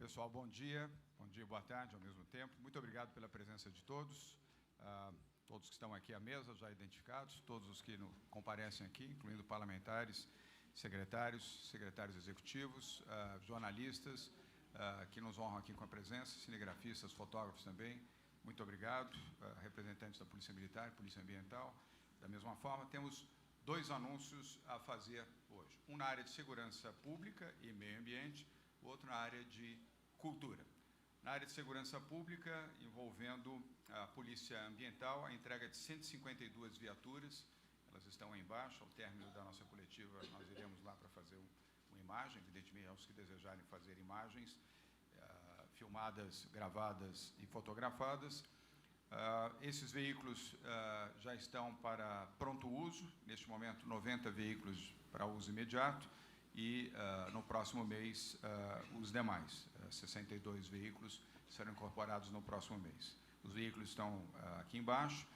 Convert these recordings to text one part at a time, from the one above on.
Pessoal, bom dia, boa tarde ao mesmo tempo. Muito obrigado pela presença de todos, todos que estão aqui à mesa, já identificados, todos os que comparecem aqui, incluindo parlamentares, secretários executivos, jornalistas que nos honram aqui com a presença, cinegrafistas, fotógrafos também. Muito obrigado, representantes da Polícia Militar, Polícia Ambiental. Da mesma forma, temos dois anúncios a fazer hoje. Um na área de segurança pública e meio ambiente, outro na área de cultura. Na área de segurança pública, envolvendo a Polícia Ambiental, a entrega de 152 viaturas, elas estão aí embaixo. Ao término da nossa coletiva, nós iremos lá para fazer uma imagem, evidentemente, aos que desejarem fazer imagens, filmadas, gravadas e fotografadas. Esses veículos já estão para pronto uso, neste momento 90 veículos para uso imediato, e no próximo mês os demais, 62 veículos serão incorporados no próximo mês. Os veículos estão aqui embaixo,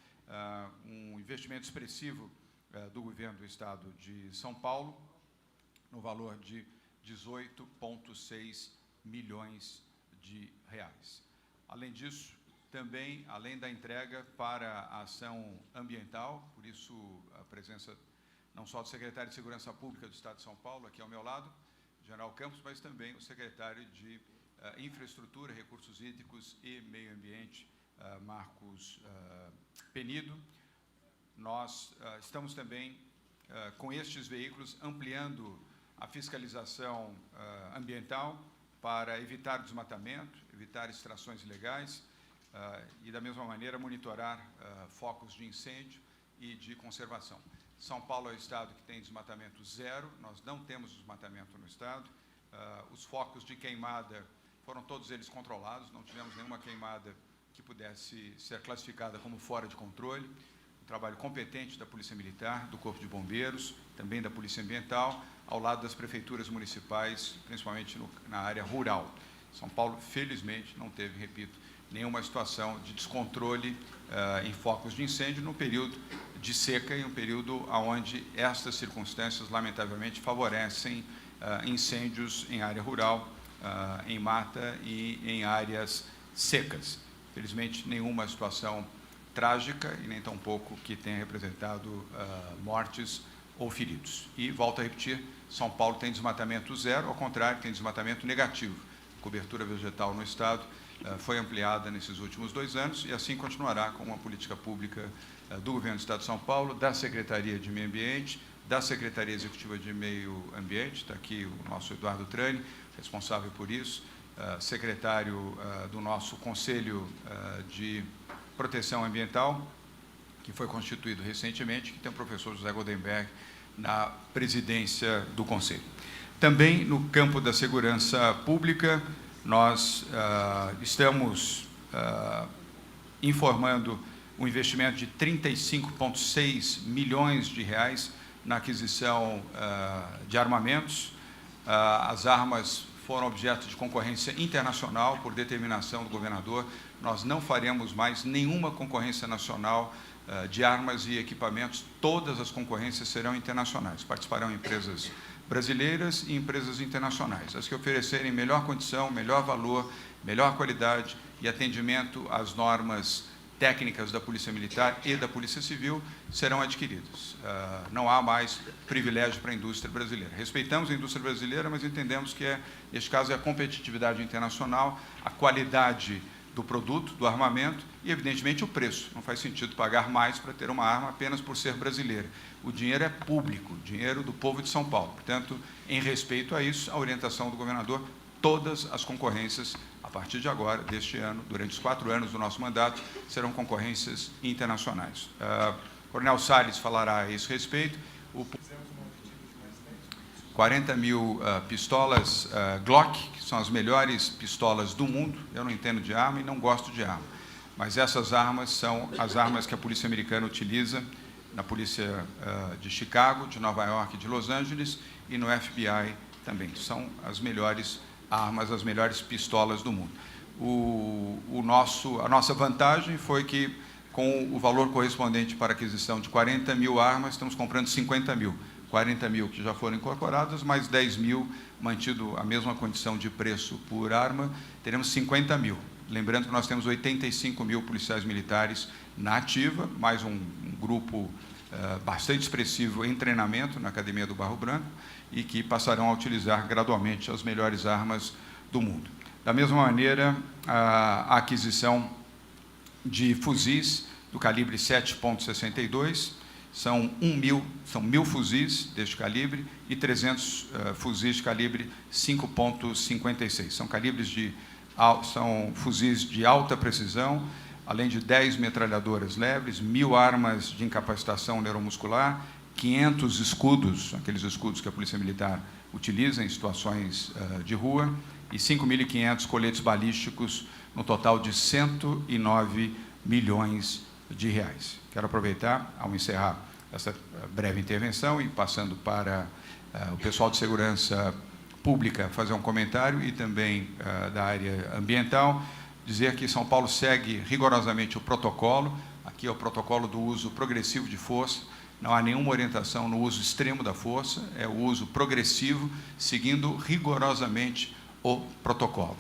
um investimento expressivo do governo do Estado de São Paulo, no valor de 18,6 milhões de reais. Além disso, também, além da entrega para a ação ambiental, por isso a presença não só do secretário de Segurança Pública do Estado de São Paulo, aqui ao meu lado, General Campos, mas também o secretário de Infraestrutura, Recursos Hídricos e Meio Ambiente, Marcos Penido. Nós estamos também, com estes veículos, ampliando a fiscalização ambiental para evitar desmatamento, evitar extrações ilegais e, da mesma maneira, monitorar focos de incêndio e de conservação. São Paulo é o estado que tem desmatamento zero, nós não temos desmatamento no estado. Os focos de queimada foram todos eles controlados, não tivemos nenhuma queimada que pudesse ser classificada como fora de controle. Um trabalho competente da Polícia Militar, do Corpo de Bombeiros, também da Polícia Ambiental, ao lado das prefeituras municipais, principalmente na área rural. São Paulo, felizmente, não teve, repito, nenhuma situação de descontrole em focos de incêndio no período de seca, em um período onde estas circunstâncias, lamentavelmente, favorecem incêndios em área rural, em mata e em áreas secas. Felizmente, nenhuma situação trágica e nem tampouco que tenha representado mortes ou feridos. E, volto a repetir, São Paulo tem desmatamento zero, ao contrário, tem desmatamento negativo. A cobertura vegetal no estado foi ampliada nesses últimos 2 anos e assim continuará com uma política pública do Governo do Estado de São Paulo, da Secretaria de Meio Ambiente, da Secretaria Executiva de Meio Ambiente, está aqui o nosso Eduardo Trani, responsável por isso, secretário do nosso Conselho de Proteção Ambiental, que foi constituído recentemente, que tem o professor José Goldenberg na presidência do Conselho. Também no campo da segurança pública, nós estamos informando um investimento de 35,6 milhões de reais na aquisição de armamentos. As armas foram objeto de concorrência internacional por determinação do governador. Nós não faremos mais nenhuma concorrência nacional de armas e equipamentos. Todas as concorrências serão internacionais. Participarão empresas brasileiras e empresas internacionais, as que oferecerem melhor condição, melhor valor, melhor qualidade e atendimento às normas técnicas da Polícia Militar e da Polícia Civil serão adquiridas. Não há mais privilégio para a indústria brasileira. Respeitamos a indústria brasileira, mas entendemos que, neste caso, é a competitividade internacional, a qualidade do produto, do armamento e, evidentemente, o preço. Não faz sentido pagar mais para ter uma arma apenas por ser brasileira. O dinheiro é público, dinheiro do povo de São Paulo. Portanto, em respeito a isso, a orientação do governador, todas as concorrências, a partir de agora, deste ano, durante os 4 anos do nosso mandato, serão concorrências internacionais. Coronel Salles falará a esse respeito. 40 mil pistolas Glock, que são as melhores pistolas do mundo. Eu não entendo de arma e não gosto de arma, mas essas armas são as armas que a polícia americana utiliza na polícia de Chicago, de Nova York, de Los Angeles e no FBI também. São as melhores armas, as melhores pistolas do mundo. A nossa vantagem foi que, com o valor correspondente para a aquisição de 40 mil armas, estamos comprando 50 mil. 40 mil que já foram incorporados, mais 10 mil mantido a mesma condição de preço por arma, teremos 50 mil. Lembrando que nós temos 85 mil policiais militares na ativa, mais um grupo bastante expressivo em treinamento na Academia do Barro Branco e que passarão a utilizar gradualmente as melhores armas do mundo. Da mesma maneira, a aquisição de fuzis do calibre 7.62, são 1.000 fuzis deste calibre e 300 fuzis de calibre 5.56. São fuzis de alta precisão, além de 10 metralhadoras leves, 1.000 armas de incapacitação neuromuscular, 500 escudos, aqueles escudos que a Polícia Militar utiliza em situações de rua, e 5.500 coletes balísticos, no total de 109 milhões de reais. Quero aproveitar, ao encerrar essa breve intervenção e passando para o pessoal de segurança pública fazer um comentário e também da área ambiental, dizer que São Paulo segue rigorosamente o protocolo, aqui é o protocolo do uso progressivo de força, não há nenhuma orientação no uso extremo da força, é o uso progressivo, seguindo rigorosamente o protocolo.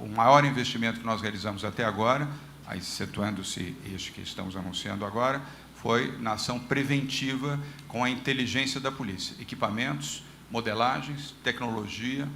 O maior investimento que nós realizamos até agora, excetuando-se este que estamos anunciando agora, foi na ação preventiva com a inteligência da polícia. Equipamentos, modelagens, tecnologia,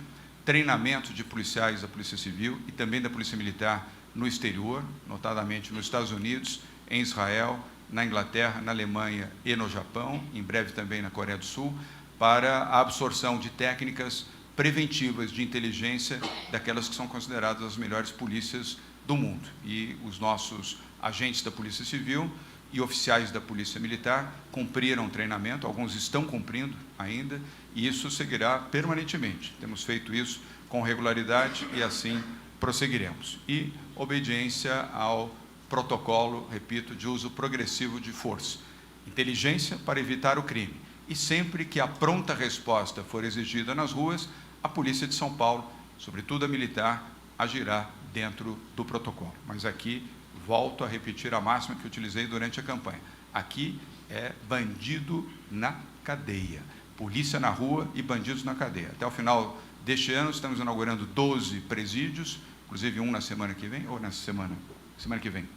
treinamento de policiais da Polícia Civil e também da Polícia Militar no exterior, notadamente nos Estados Unidos, em Israel, na Inglaterra, na Alemanha e no Japão, em breve também na Coreia do Sul, para a absorção de técnicas preventivas de inteligência daquelas que são consideradas as melhores polícias do mundo. E os nossos agentes da Polícia Civil e oficiais da Polícia Militar cumpriram o treinamento, alguns estão cumprindo ainda, e isso seguirá permanentemente. Temos feito isso com regularidade e assim prosseguiremos. E obediência ao protocolo, repito, de uso progressivo de força. Inteligência para evitar o crime. E sempre que a pronta resposta for exigida nas ruas, a Polícia de São Paulo, sobretudo a militar, agirá dentro do protocolo. Mas aqui, volto a repetir a máxima que utilizei durante a campanha. Aqui é bandido na cadeia. Polícia na rua e bandidos na cadeia. Até o final deste ano, estamos inaugurando 12 presídios, inclusive um na semana que vem, ou nessa semana que vem.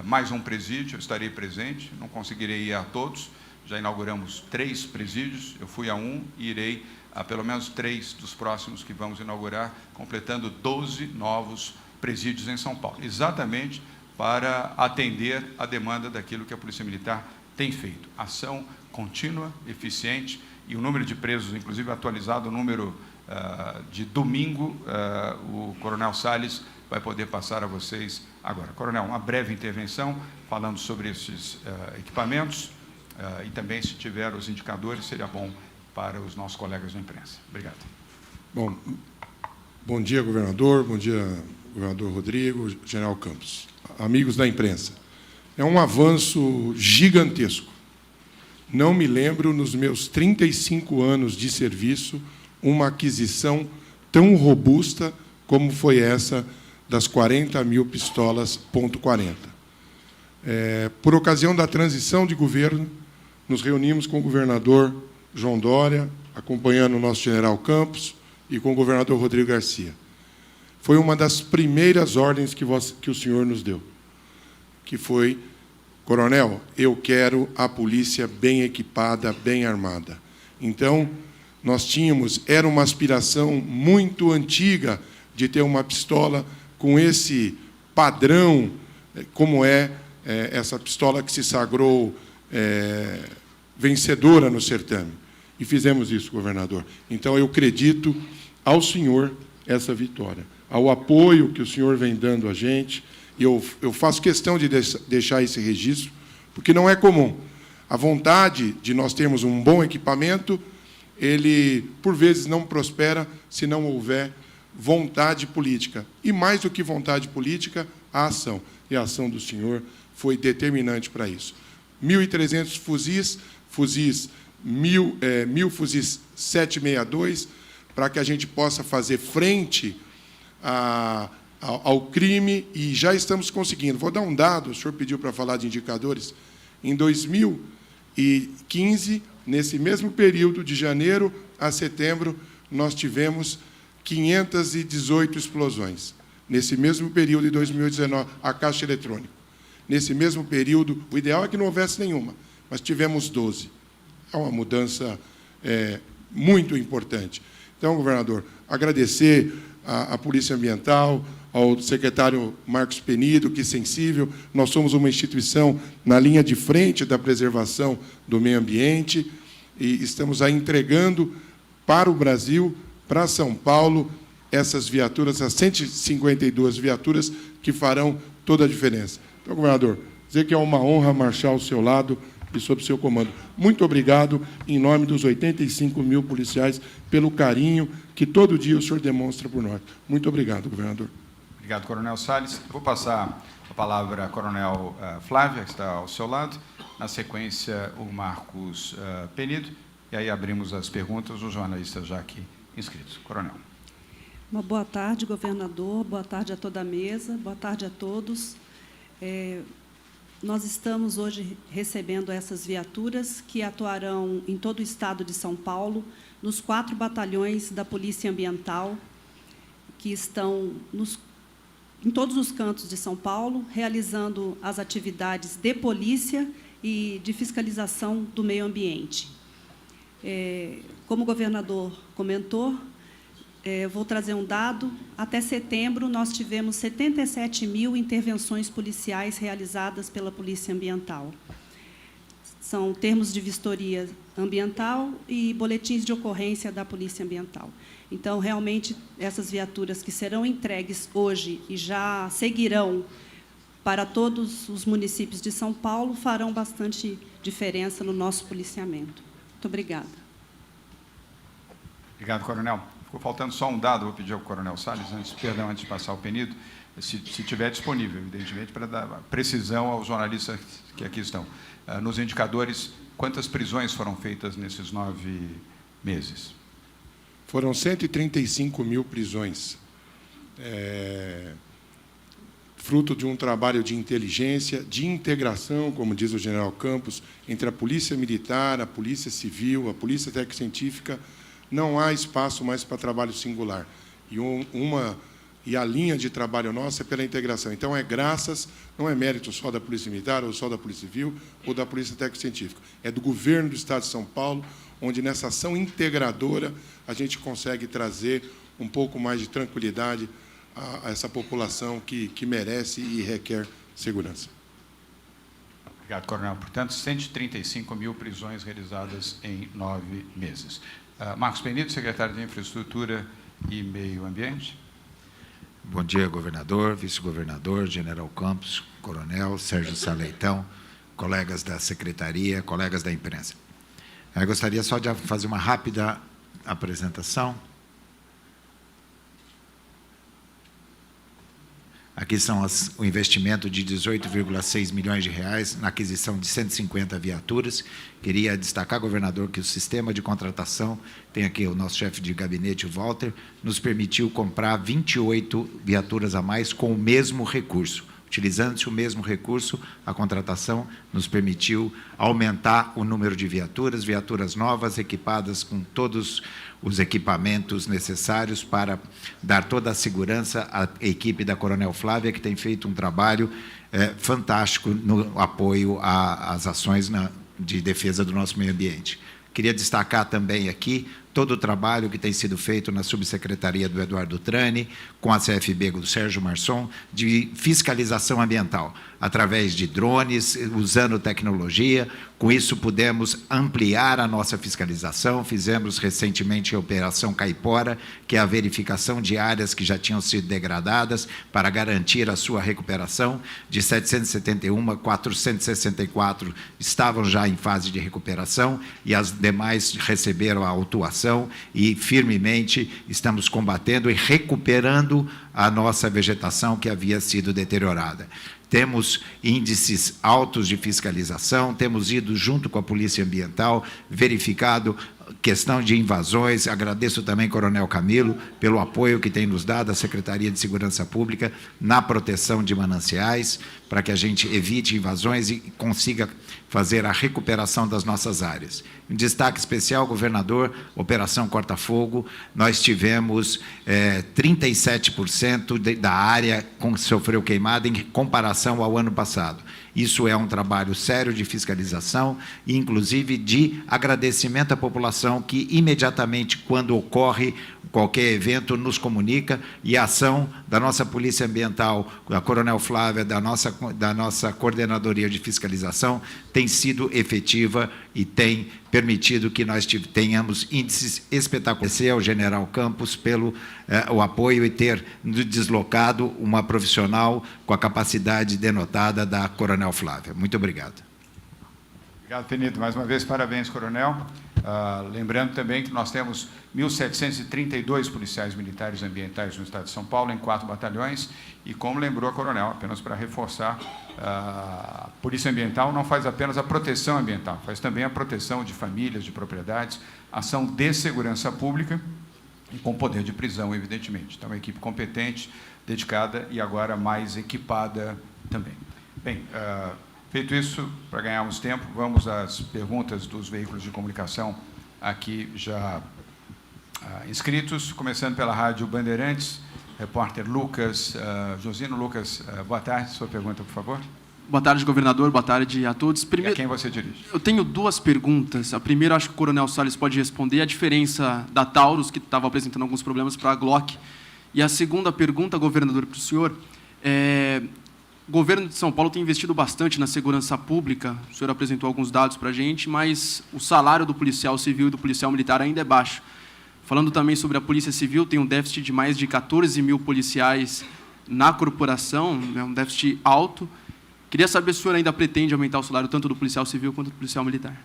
Mais um presídio, eu estarei presente, não conseguirei ir a todos, já inauguramos 3 presídios, eu fui a um e irei a pelo menos 3 dos próximos que vamos inaugurar, completando 12 novos presídios em São Paulo, exatamente para atender a demanda daquilo que a Polícia Militar tem feito. Ação contínua, eficiente, e o número de presos, inclusive atualizado, o número de domingo, o Coronel Salles vai poder passar a vocês agora. Coronel, uma breve intervenção falando sobre esses equipamentos e também, se tiver os indicadores, seria bom para os nossos colegas da imprensa. Obrigado. Bom dia, governador. Bom dia, governador Rodrigo, general Campos. Amigos da imprensa, é um avanço gigantesco. Não me lembro, nos meus 35 anos de serviço, uma aquisição tão robusta como foi essa das 40 mil pistolas .40. Por ocasião da transição de governo, nos reunimos com o governador João Dória, acompanhando o nosso general Campos, e com o governador Rodrigo Garcia. Foi uma das primeiras ordens que o senhor nos deu, que foi: coronel, eu quero a polícia bem equipada, bem armada. Então, nós tínhamos, era uma aspiração muito antiga de ter uma pistola com esse padrão, como essa pistola que se sagrou vencedora no certame. E fizemos isso, governador. Então, eu acredito ao senhor essa vitória, ao apoio que o senhor vem dando a gente. E eu faço questão de deixar esse registro, porque não é comum. A vontade de nós termos um bom equipamento, ele, por vezes, não prospera se não houver vontade política. E, mais do que vontade política, a ação. E a ação do senhor foi determinante para isso. 1.300 fuzis, 1.000 fuzis 762, para que a gente possa fazer frente ao crime, e já estamos conseguindo. Vou dar um dado, o senhor pediu para falar de indicadores. Em 2015, Nesse mesmo período, de janeiro a setembro, nós tivemos 518 explosões. Nesse mesmo período, de 2019, a caixa eletrônica. Nesse mesmo período, o ideal é que não houvesse nenhuma, mas tivemos 12. É uma mudança muito importante. Então, governador, agradecer à Polícia Ambiental, ao secretário Marcos Penido, que sensível. Nós somos uma instituição na linha de frente da preservação do meio ambiente e estamos aí entregando para o Brasil, para São Paulo, essas viaturas, as 152 viaturas que farão toda a diferença. Então, governador, dizer que é uma honra marchar ao seu lado e sob seu comando. Muito obrigado, em nome dos 85 mil policiais, pelo carinho que todo dia o senhor demonstra por nós. Muito obrigado, governador. Obrigado, Coronel Salles. Vou passar a palavra à Coronel Flávia, que está ao seu lado. Na sequência, o Marcos Penido. E aí abrimos as perguntas, os jornalistas já aqui inscritos. Coronel. Uma boa tarde, governador. Boa tarde a toda a mesa. Boa tarde a todos. Nós estamos hoje recebendo essas viaturas que atuarão em todo o estado de São Paulo, nos 4 batalhões da Polícia Ambiental, que estão em todos os cantos de São Paulo, realizando as atividades de polícia e de fiscalização do meio ambiente. Como o governador comentou, vou trazer um dado. Até setembro, nós tivemos 77 mil intervenções policiais realizadas pela Polícia Ambiental. São termos de vistoria ambiental e boletins de ocorrência da Polícia Ambiental. Então, realmente, essas viaturas que serão entregues hoje e já seguirão para todos os municípios de São Paulo farão bastante diferença no nosso policiamento. Muito obrigada. Obrigado, Coronel. Ficou faltando só um dado, vou pedir ao Coronel Salles, antes de passar o Penido, se tiver disponível, evidentemente, para dar precisão aos jornalistas que aqui estão. Nos indicadores, quantas prisões foram feitas nesses 9 meses? Foram 135 mil prisões, fruto de um trabalho de inteligência, de integração, como diz o general Campos, entre a Polícia Militar, a Polícia Civil, a Polícia Técnico-Científica. Não há espaço mais para trabalho singular. E a linha de trabalho nossa é pela integração. Então, não é mérito só da Polícia Militar, ou só da Polícia Civil, ou da Polícia Técnico-Científica. É do governo do Estado de São Paulo, onde, nessa ação integradora, a gente consegue trazer um pouco mais de tranquilidade a essa população que merece e requer segurança. Obrigado, Coronel. Portanto, 135 mil prisões realizadas em 9 meses. Marcos Penido, secretário de Infraestrutura e Meio Ambiente. Bom dia, governador, vice-governador, general Campos, coronel, Sérgio Saleitão, colegas da secretaria, colegas da imprensa. Eu gostaria só de fazer uma rápida apresentação. Aqui são o investimento de 18,6 milhões de reais na aquisição de 150 viaturas. Queria destacar, governador, que o sistema de contratação, tem aqui o nosso chefe de gabinete, o Walter, nos permitiu comprar 28 viaturas a mais com o mesmo recurso. Utilizando-se o mesmo recurso, a contratação nos permitiu aumentar o número de viaturas novas, equipadas com todos os equipamentos necessários para dar toda a segurança à equipe da Coronel Flávia, que tem feito um trabalho fantástico no apoio às ações de defesa do nosso meio ambiente. Queria destacar também aqui todo o trabalho que tem sido feito na subsecretaria do Eduardo Trani, com a CFB do Sérgio Marçom, de fiscalização ambiental, através de drones, usando tecnologia. Com isso, pudemos ampliar a nossa fiscalização. Fizemos recentemente a Operação Caipora, que é a verificação de áreas que já tinham sido degradadas, para garantir a sua recuperação. De 771, 464 estavam já em fase de recuperação, e as demais receberam a autuação, e firmemente estamos combatendo e recuperando a nossa vegetação que havia sido deteriorada. Temos índices altos de fiscalização, temos ido junto com a Polícia Ambiental, verificado questão de invasões. Agradeço também, Coronel Camilo, pelo apoio que tem nos dado a Secretaria de Segurança Pública na proteção de mananciais, para que a gente evite invasões e consiga fazer a recuperação das nossas áreas. Em destaque especial, governador, Operação Corta-Fogo, nós tivemos 37% da área que sofreu queimada em comparação ao ano passado. Isso é um trabalho sério de fiscalização e, inclusive, de agradecimento à população que, imediatamente, quando ocorre qualquer evento, nos comunica, e a ação da nossa Polícia Ambiental, da Coronel Flávia, da nossa Coordenadoria de Fiscalização, tem sido efetiva e tem permitido que nós tenhamos índices espetaculares. Agradecer ao General Campos pelo o apoio e ter deslocado uma profissional com a capacidade denotada da Coronel Flávia. Muito obrigado. Obrigado, Benito. Mais uma vez, parabéns, Coronel. Lembrando também que nós temos 1.732 policiais militares ambientais no Estado de São Paulo, em 4 batalhões, e como lembrou a Coronel, apenas para reforçar, a Polícia Ambiental não faz apenas a proteção ambiental, faz também a proteção de famílias, de propriedades, ação de segurança pública e com poder de prisão, evidentemente. Então, uma equipe competente, dedicada e agora mais equipada também. Bem, feito isso, para ganharmos tempo, vamos às perguntas dos veículos de comunicação aqui já inscritos, começando pela Rádio Bandeirantes, repórter Lucas, Josino Lucas, boa tarde, sua pergunta, por favor. Boa tarde, governador, boa tarde a todos. E a quem você dirige? Eu tenho 2 perguntas. A primeira, acho que o Coronel Salles pode responder, a diferença da Taurus, que estava apresentando alguns problemas, para a Glock. E a segunda pergunta, governador, para o senhor, o governo de São Paulo tem investido bastante na segurança pública, o senhor apresentou alguns dados para a gente, mas o salário do policial civil e do policial militar ainda é baixo. Falando também sobre a Polícia Civil, tem um déficit de mais de 14 mil policiais na corporação, é um déficit alto. Queria saber se o senhor ainda pretende aumentar o salário tanto do policial civil quanto do policial militar.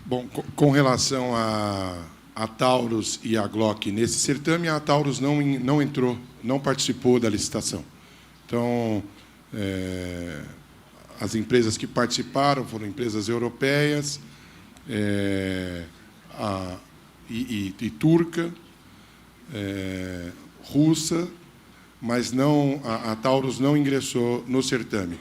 Bom, com relação a Taurus e a Glock, nesse certame, a Taurus não entrou, não participou da licitação. Então, as empresas que participaram foram empresas europeias e turca, russa, mas não, a Taurus não ingressou no certame.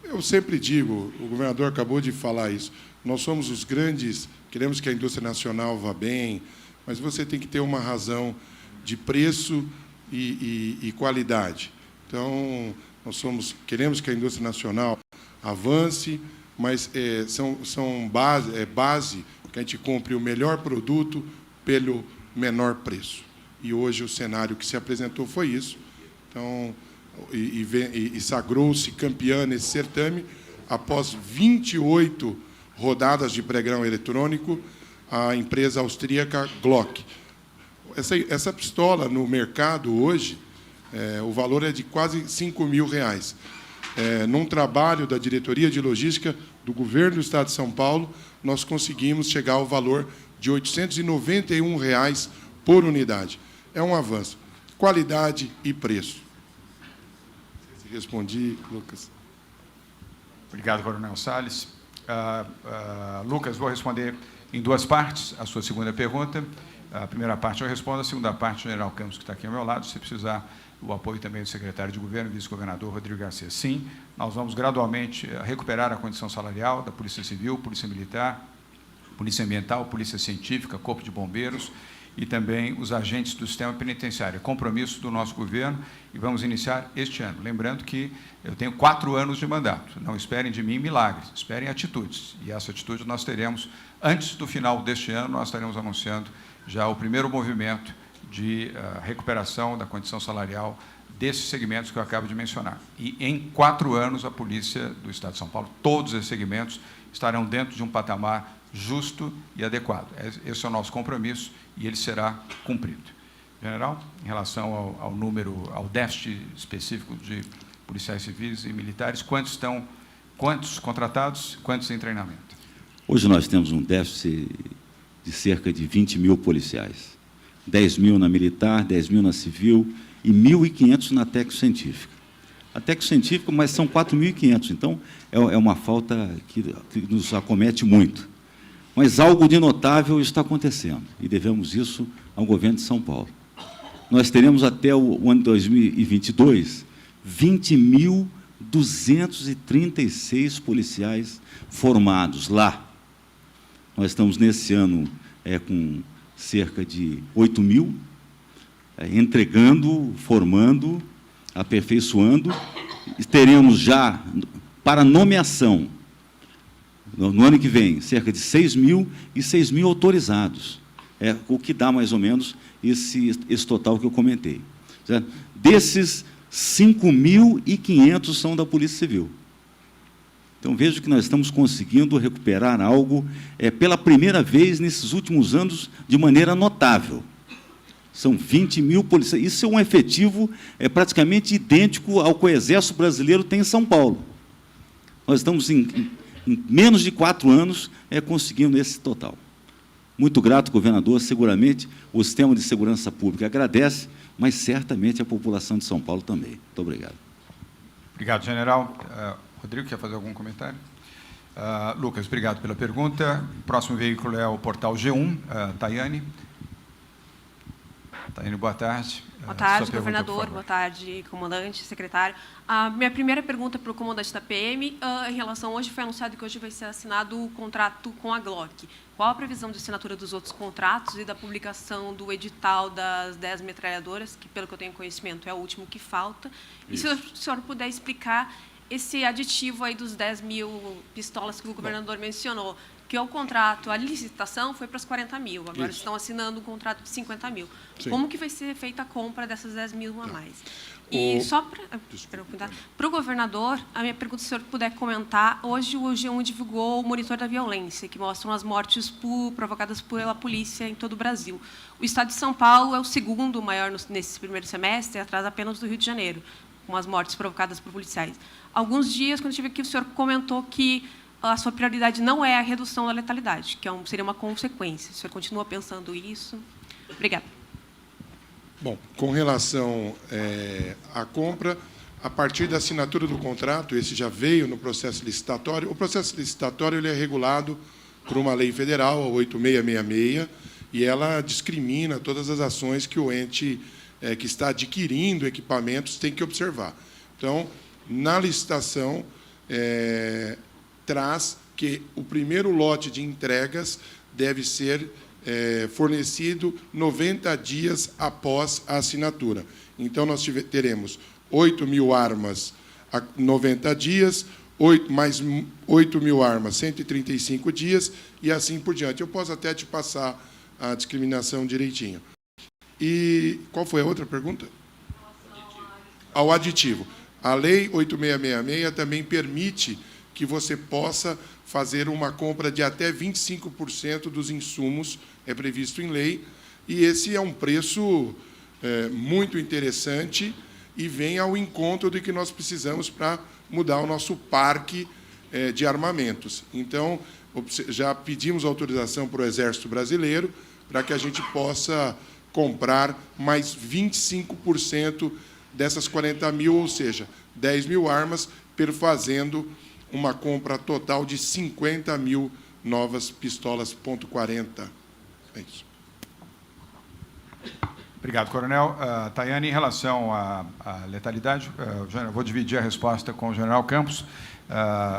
Eu sempre digo, o governador acabou de falar isso, nós somos os grandes, queremos que a indústria nacional vá bem, mas você tem que ter uma razão de preço e qualidade. Então, queremos que a indústria nacional avance, mas base que a gente compre o melhor produto pelo menor preço. E hoje o cenário que se apresentou foi isso. Então, e sagrou-se campeã nesse certame, após 28 rodadas de pregão eletrônico, a empresa austríaca Glock. Essa pistola, no mercado hoje, o valor é de quase R$5.000. Num trabalho da Diretoria de Logística do Governo do Estado de São Paulo, nós conseguimos chegar ao valor de R$ 891 por unidade. É um avanço. Qualidade e preço. Respondi, Lucas. Obrigado, Coronel Salles. Lucas, vou responder em 2 partes a sua segunda pergunta. A primeira parte eu respondo, a segunda parte, o general Campos, que está aqui ao meu lado, se precisar o apoio também do secretário de Governo, vice-governador Rodrigo Garcia. Sim, nós vamos gradualmente recuperar a condição salarial da Polícia Civil, Polícia Militar, Polícia Ambiental, Polícia Científica, Corpo de Bombeiros e também os agentes do sistema penitenciário. É compromisso do nosso governo e vamos iniciar este ano. Lembrando que eu tenho 4 anos de mandato. Não esperem de mim milagres, esperem atitudes. E essa atitude nós teremos, antes do final deste ano, nós estaremos anunciando já o primeiro movimento de recuperação da condição salarial desses segmentos que eu acabo de mencionar. E em 4 anos, a Polícia do Estado de São Paulo, todos esses segmentos, estarão dentro de um patamar justo e adequado. Esse é o nosso compromisso e ele será cumprido. General, em relação ao número, ao déficit específico de policiais civis e militares, quantos contratados, quantos em treinamento? Hoje nós temos um déficit de cerca de 20 mil policiais. 10 mil na militar, 10 mil na civil e 1.500 na técnico-científica. a técnico-científica, mas são 4.500. Então, é uma falta que nos acomete muito. Mas algo de notável está acontecendo, e devemos isso ao governo de São Paulo. Nós teremos até o ano 2022 20.236 policiais formados lá. Nós estamos, nesse ano, com cerca de 8.000, entregando, formando, aperfeiçoando, e teremos já, para nomeação, no ano que vem, cerca de 6.000 e 6.000 autorizados. O que dá, mais ou menos, esse total que eu comentei. Certo? Desses, 5.500 são da Polícia Civil. Então, vejo que nós estamos conseguindo recuperar algo, pela primeira vez nesses últimos anos, de maneira notável. São 20.000 policiais. Isso é um efetivo praticamente idêntico ao que o Exército Brasileiro tem em São Paulo. Nós estamos, em menos de 4 anos, conseguindo esse total. Muito grato, governador. Seguramente, o sistema de segurança pública agradece, mas certamente a população de São Paulo também. Muito obrigado. Obrigado, general. Rodrigo, quer fazer algum comentário? Lucas, obrigado pela pergunta. O próximo veículo é o portal G1. Tayane. Tayane, boa tarde. Boa tarde, Pergunta, governador. Boa tarde, comandante, secretário. A minha primeira pergunta para o comandante da PM, em relação, hoje foi anunciado que hoje vai ser assinado o contrato com a Glock. Qual a previsão de assinatura dos outros contratos e da publicação do edital das 10 metralhadoras, que, pelo que eu tenho conhecimento, é o último que falta? E se o senhor puder explicar esse aditivo aí dos 10.000 pistolas que o governador mencionou, que é o contrato, a licitação foi para as 40.000, agora Isso. estão assinando um contrato de 50.000. Sim. Como que vai ser feita a compra dessas 10.000 a mais? E só para o governador, a minha pergunta, se o senhor puder comentar, hoje o G1 divulgou o monitor da violência, que mostram as mortes provocadas pela polícia em todo o Brasil. O estado de São Paulo é o segundo maior nesse primeiro semestre, atrás apenas do Rio de Janeiro, com as mortes provocadas por policiais. Alguns dias, quando eu estive aqui, o senhor comentou que a sua prioridade não é a redução da letalidade, que seria uma consequência. O senhor continua pensando isso? Obrigada. Bom, com relação à compra, a partir da assinatura do contrato, esse já veio no processo licitatório. O processo licitatório ele é regulado por uma lei federal, a 8666, e ela discrimina todas as ações que o ente que está adquirindo equipamentos tem que observar. Então, na licitação, traz que o primeiro lote de entregas deve ser fornecido 90 dias após a assinatura. Então, nós teremos 8.000 armas a 90 dias, mais 8.000 armas, 135 dias, e assim por diante. Eu posso até te passar a discriminação direitinho. E qual foi a outra pergunta? Ao aditivo. A Lei 8666 também permite que você possa fazer uma compra de até 25% dos insumos, é previsto em lei, e esse é um preço muito interessante e vem ao encontro do que nós precisamos para mudar o nosso parque de armamentos. Então, já pedimos autorização para o Exército Brasileiro para que a gente possa comprar mais 25% dessas 40.000, ou seja, 10.000 armas, perfazendo uma compra total de 50.000 novas pistolas .40. É isso. Obrigado, coronel. Tayane, em relação à letalidade, vou dividir a resposta com o general Campos.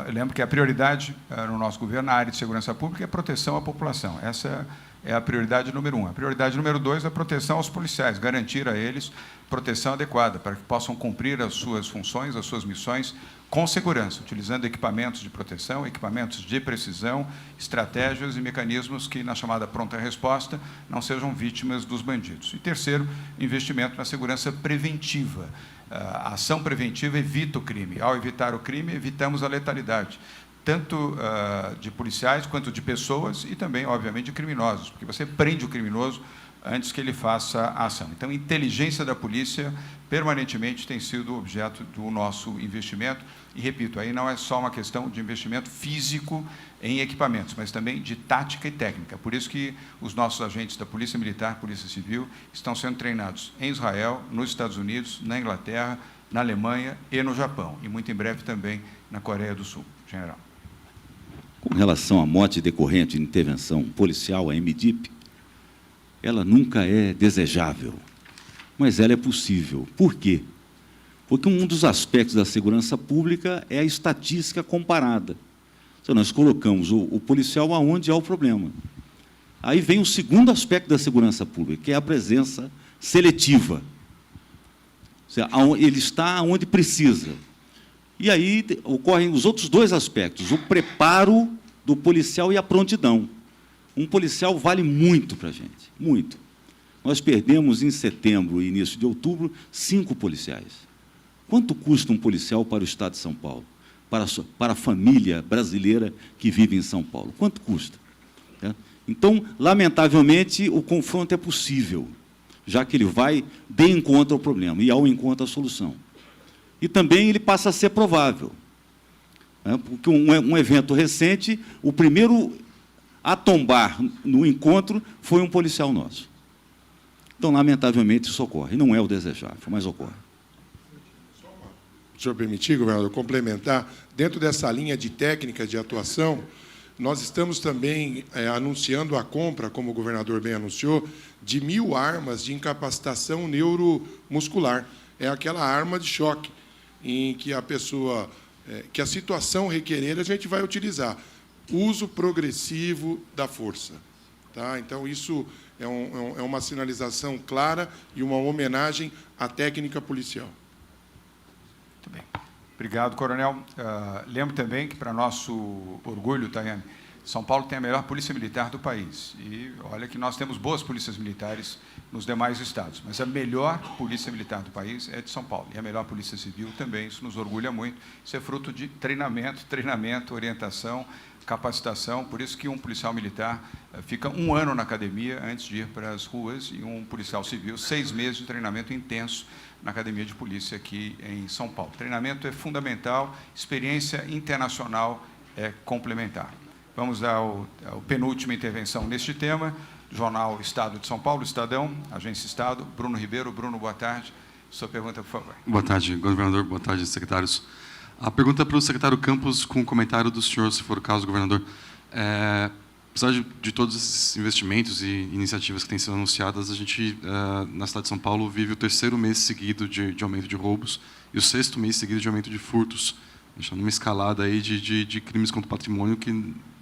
Eu lembro que a prioridade no nosso governo, na área de segurança pública, é proteção à população. Essa é a prioridade número 1. A prioridade número 2 é a proteção aos policiais, garantir a eles proteção adequada para que possam cumprir as suas funções, as suas missões com segurança, utilizando equipamentos de proteção, equipamentos de precisão, estratégias e mecanismos que, na chamada pronta resposta, não sejam vítimas dos bandidos. E terceiro, investimento na segurança preventiva. A ação preventiva evita o crime. Ao evitar o crime, evitamos a letalidade, tanto de policiais quanto de pessoas e também, obviamente, de criminosos, porque você prende o criminoso antes que ele faça a ação. Então, a inteligência da polícia permanentemente tem sido objeto do nosso investimento. E, repito, aí não é só uma questão de investimento físico em equipamentos, mas também de tática e técnica. Por isso que os nossos agentes da Polícia Militar, Polícia Civil, estão sendo treinados em Israel, nos Estados Unidos, na Inglaterra, na Alemanha e no Japão, e muito em breve também na Coreia do Sul. General. Com relação à morte decorrente de intervenção policial, a MDIP, ela nunca é desejável, mas ela é possível. Por quê? Porque um dos aspectos da segurança pública é a estatística comparada. Então, nós colocamos o policial aonde há o problema. Aí vem o segundo aspecto da segurança pública, que é a presença seletiva. Ou seja, ele está onde precisa. E aí ocorrem os outros dois aspectos, o preparo do policial e a prontidão. Um policial vale muito para a gente, muito. Nós perdemos em setembro e início de outubro 5 policiais. Quanto custa um policial para o Estado de São Paulo? Para a família brasileira que vive em São Paulo? Quanto custa? Então, lamentavelmente, o confronto é possível, já que ele vai de encontro ao problema e ao encontro à solução. E também ele passa a ser provável. Porque um evento recente, o primeiro a tombar no encontro foi um policial nosso. Então, lamentavelmente, isso ocorre. Não é o desejável, mas ocorre. Se o senhor permitir, governador, complementar, dentro dessa linha de técnicas de atuação, nós estamos também anunciando a compra, como o governador bem anunciou, de 1.000 armas de incapacitação neuromuscular. É aquela arma de choque em que a pessoa, que a situação requerer, a gente vai utilizar. Uso progressivo da força. Tá? Então, isso é uma sinalização clara e uma homenagem à técnica policial. Muito bem. Obrigado, coronel. Lembro também que, para nosso orgulho, Tayane, São Paulo tem a melhor polícia militar do país. E olha que nós temos boas polícias militares nos demais estados, mas a melhor polícia militar do país é de São Paulo. E a melhor polícia civil também, isso nos orgulha muito. Isso é fruto de treinamento, orientação, capacitação. Por isso que um policial militar fica 1 ano na academia antes de ir para as ruas e um policial civil 6 meses de treinamento intenso na Academia de Polícia aqui em São Paulo. Treinamento é fundamental, experiência internacional é complementar. Vamos ao penúltima intervenção neste tema, Jornal Estado de São Paulo, Estadão, Agência Estado, Bruno Ribeiro. Bruno, boa tarde. Sua pergunta, por favor. Boa tarde, governador. Boa tarde, secretários. A pergunta é para o secretário Campos, com um comentário do senhor, se for o caso, governador. Apesar de todos esses investimentos e iniciativas que têm sido anunciadas, a gente, na cidade de São Paulo, vive o 3º mês seguido de aumento de roubos e o 6º mês seguido de aumento de furtos. A gente está numa escalada aí de crimes contra o patrimônio que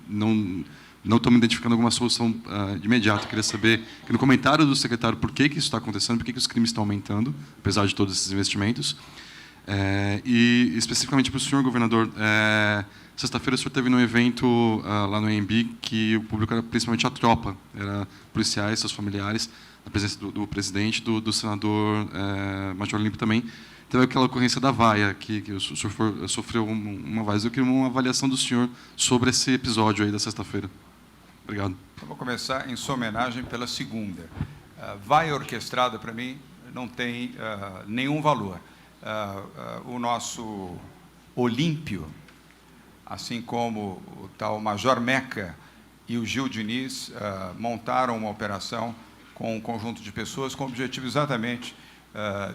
não estamos identificando alguma solução de imediato. Eu queria saber, que no comentário do secretário, por que isso está acontecendo, por que os crimes estão aumentando, apesar de todos esses investimentos. E, especificamente para o senhor, governador, sexta-feira o senhor teve num evento lá no AMB que o público era principalmente a tropa, era policiais, seus familiares, na presença do presidente, do senador Major Olímpio também. Teve aquela ocorrência da vaia, que o senhor sofreu uma vaia. Eu queria uma avaliação do senhor sobre esse episódio aí da sexta-feira. Obrigado. Eu vou começar em sua homenagem pela segunda. Vaia orquestrada, para mim, não tem nenhum valor. O nosso Olímpio, assim como o tal Major Meca e o Gil Diniz, montaram uma operação com um conjunto de pessoas com o objetivo exatamente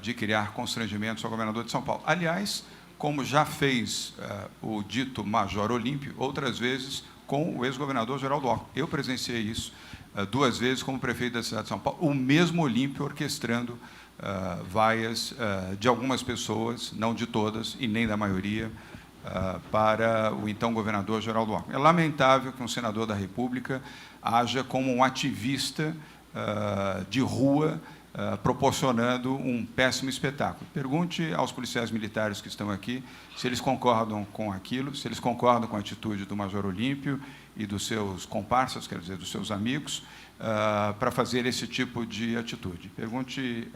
de criar constrangimentos ao governador de São Paulo. Aliás, como já fez o dito Major Olímpio, outras vezes com o ex-governador Geraldo Alckmin. Eu presenciei isso 2 vezes como prefeito da cidade de São Paulo, o mesmo Olímpio orquestrando vaias de algumas pessoas, não de todas e nem da maioria, para o então governador Geraldo Alckmin. É lamentável que um senador da República haja como um ativista de rua, proporcionando um péssimo espetáculo. Pergunte aos policiais militares que estão aqui se eles concordam com aquilo, se eles concordam com a atitude do Major Olímpio e dos seus comparsas, quer dizer, dos seus amigos, para fazer esse tipo de atitude. Pergunte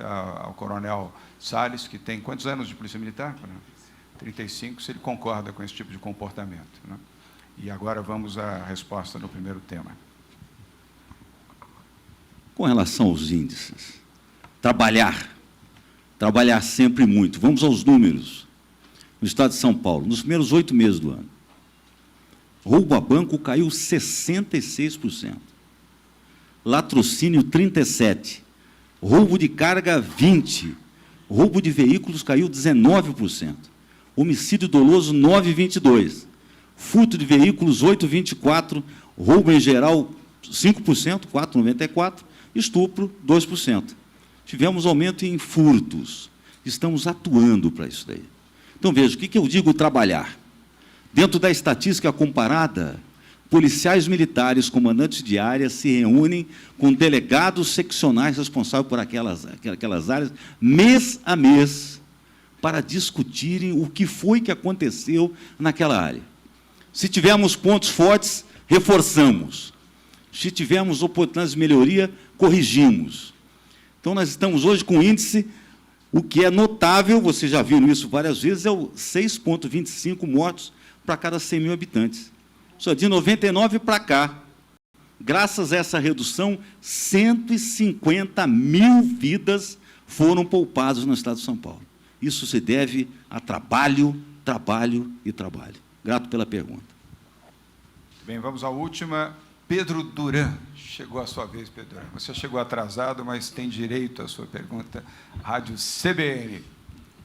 ao coronel Salles, que tem quantos anos de polícia militar? 35, se ele concorda com esse tipo de comportamento. Né? E agora vamos à resposta no primeiro tema. Com relação aos índices, trabalhar sempre muito. Vamos aos números. No estado de São Paulo, nos primeiros 8 meses do ano, roubo a banco caiu 66%. Latrocínio, 37%. Roubo de carga, 20%. Roubo de veículos caiu 19%. Homicídio doloso, 9,22%. Furto de veículos, 8,24%. Roubo em geral, 5%, 4,94%. Estupro, 2%. Tivemos aumento em furtos. Estamos atuando para isso daí. Então, veja, o que eu digo trabalhar? Dentro da estatística comparada, policiais militares, comandantes de área, se reúnem com delegados seccionais responsáveis por aquelas áreas, mês a mês, para discutirem o que foi que aconteceu naquela área. Se tivermos pontos fortes, reforçamos. Se tivermos oportunidades de melhoria, corrigimos. Então, nós estamos hoje com índice, o que é notável, vocês já viram isso várias vezes, é o 6,25 mortos para cada 100 mil habitantes. Só de 99 para cá, graças a essa redução, 150 mil vidas foram poupadas no Estado de São Paulo. Isso se deve a trabalho, trabalho e trabalho. Grato pela pergunta. Bem, vamos à última. Pedro Duran. Chegou a sua vez, Pedro Duran. Você chegou atrasado, mas tem direito à sua pergunta. Rádio CBN.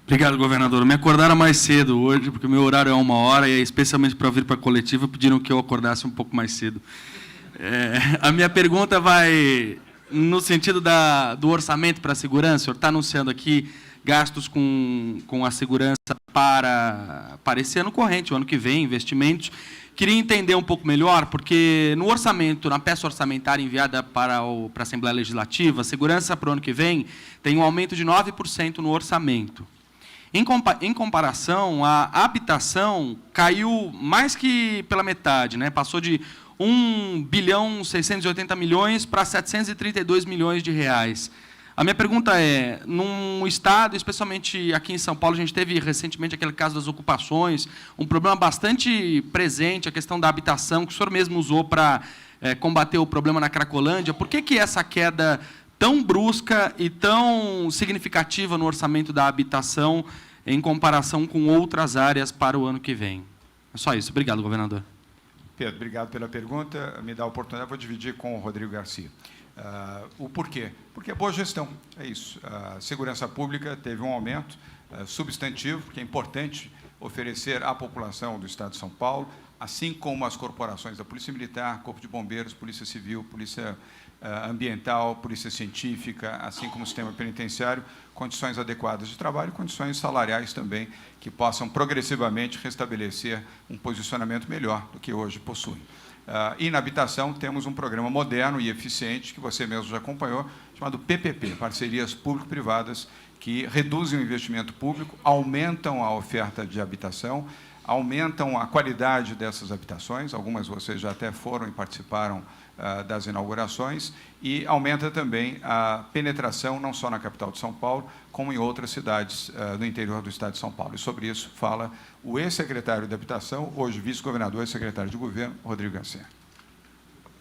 Obrigado, governador. Me acordaram mais cedo hoje, porque o meu horário é 1h, e especialmente para vir para a coletiva, pediram que eu acordasse um pouco mais cedo. A minha pergunta vai no sentido do orçamento para a segurança. O senhor está anunciando aqui gastos com a segurança para esse ano corrente, o ano que vem, investimentos. Queria entender um pouco melhor, porque no orçamento, na peça orçamentária enviada para a Assembleia Legislativa, a segurança para o ano que vem tem um aumento de 9% no orçamento. Em comparação, a habitação caiu mais que pela metade, né? Passou de 1,680 bilhões para 732 milhões de reais. A minha pergunta é, num estado, especialmente aqui em São Paulo, a gente teve recentemente aquele caso das ocupações, um problema bastante presente, a questão da habitação, que o senhor mesmo usou para combater o problema na Cracolândia. Por que essa queda tão brusca e tão significativa no orçamento da habitação em comparação com outras áreas para o ano que vem? É só isso. Obrigado, governador. Pedro, obrigado pela pergunta. Me dá a oportunidade, vou dividir com o Rodrigo Garcia. O porquê? Porque é boa gestão, é isso. A segurança pública teve um aumento substantivo, porque é importante oferecer à população do Estado de São Paulo, assim como as corporações da Polícia Militar, Corpo de Bombeiros, Polícia Civil, Polícia Ambiental, Polícia Científica, assim como o sistema penitenciário, condições adequadas de trabalho e condições salariais também, que possam progressivamente restabelecer um posicionamento melhor do que hoje possuem. E na habitação temos um programa moderno e eficiente, que você mesmo já acompanhou, chamado PPP, Parcerias Público-Privadas, que reduzem o investimento público, aumentam a oferta de habitação, aumentam a qualidade dessas habitações, algumas vocês já até foram e participaram das inaugurações, e aumenta também a penetração, não só na capital de São Paulo, como em outras cidades do interior do Estado de São Paulo. E sobre isso fala o ex-secretário de Habitação, hoje vice-governador e secretário de Governo, Rodrigo Garcia.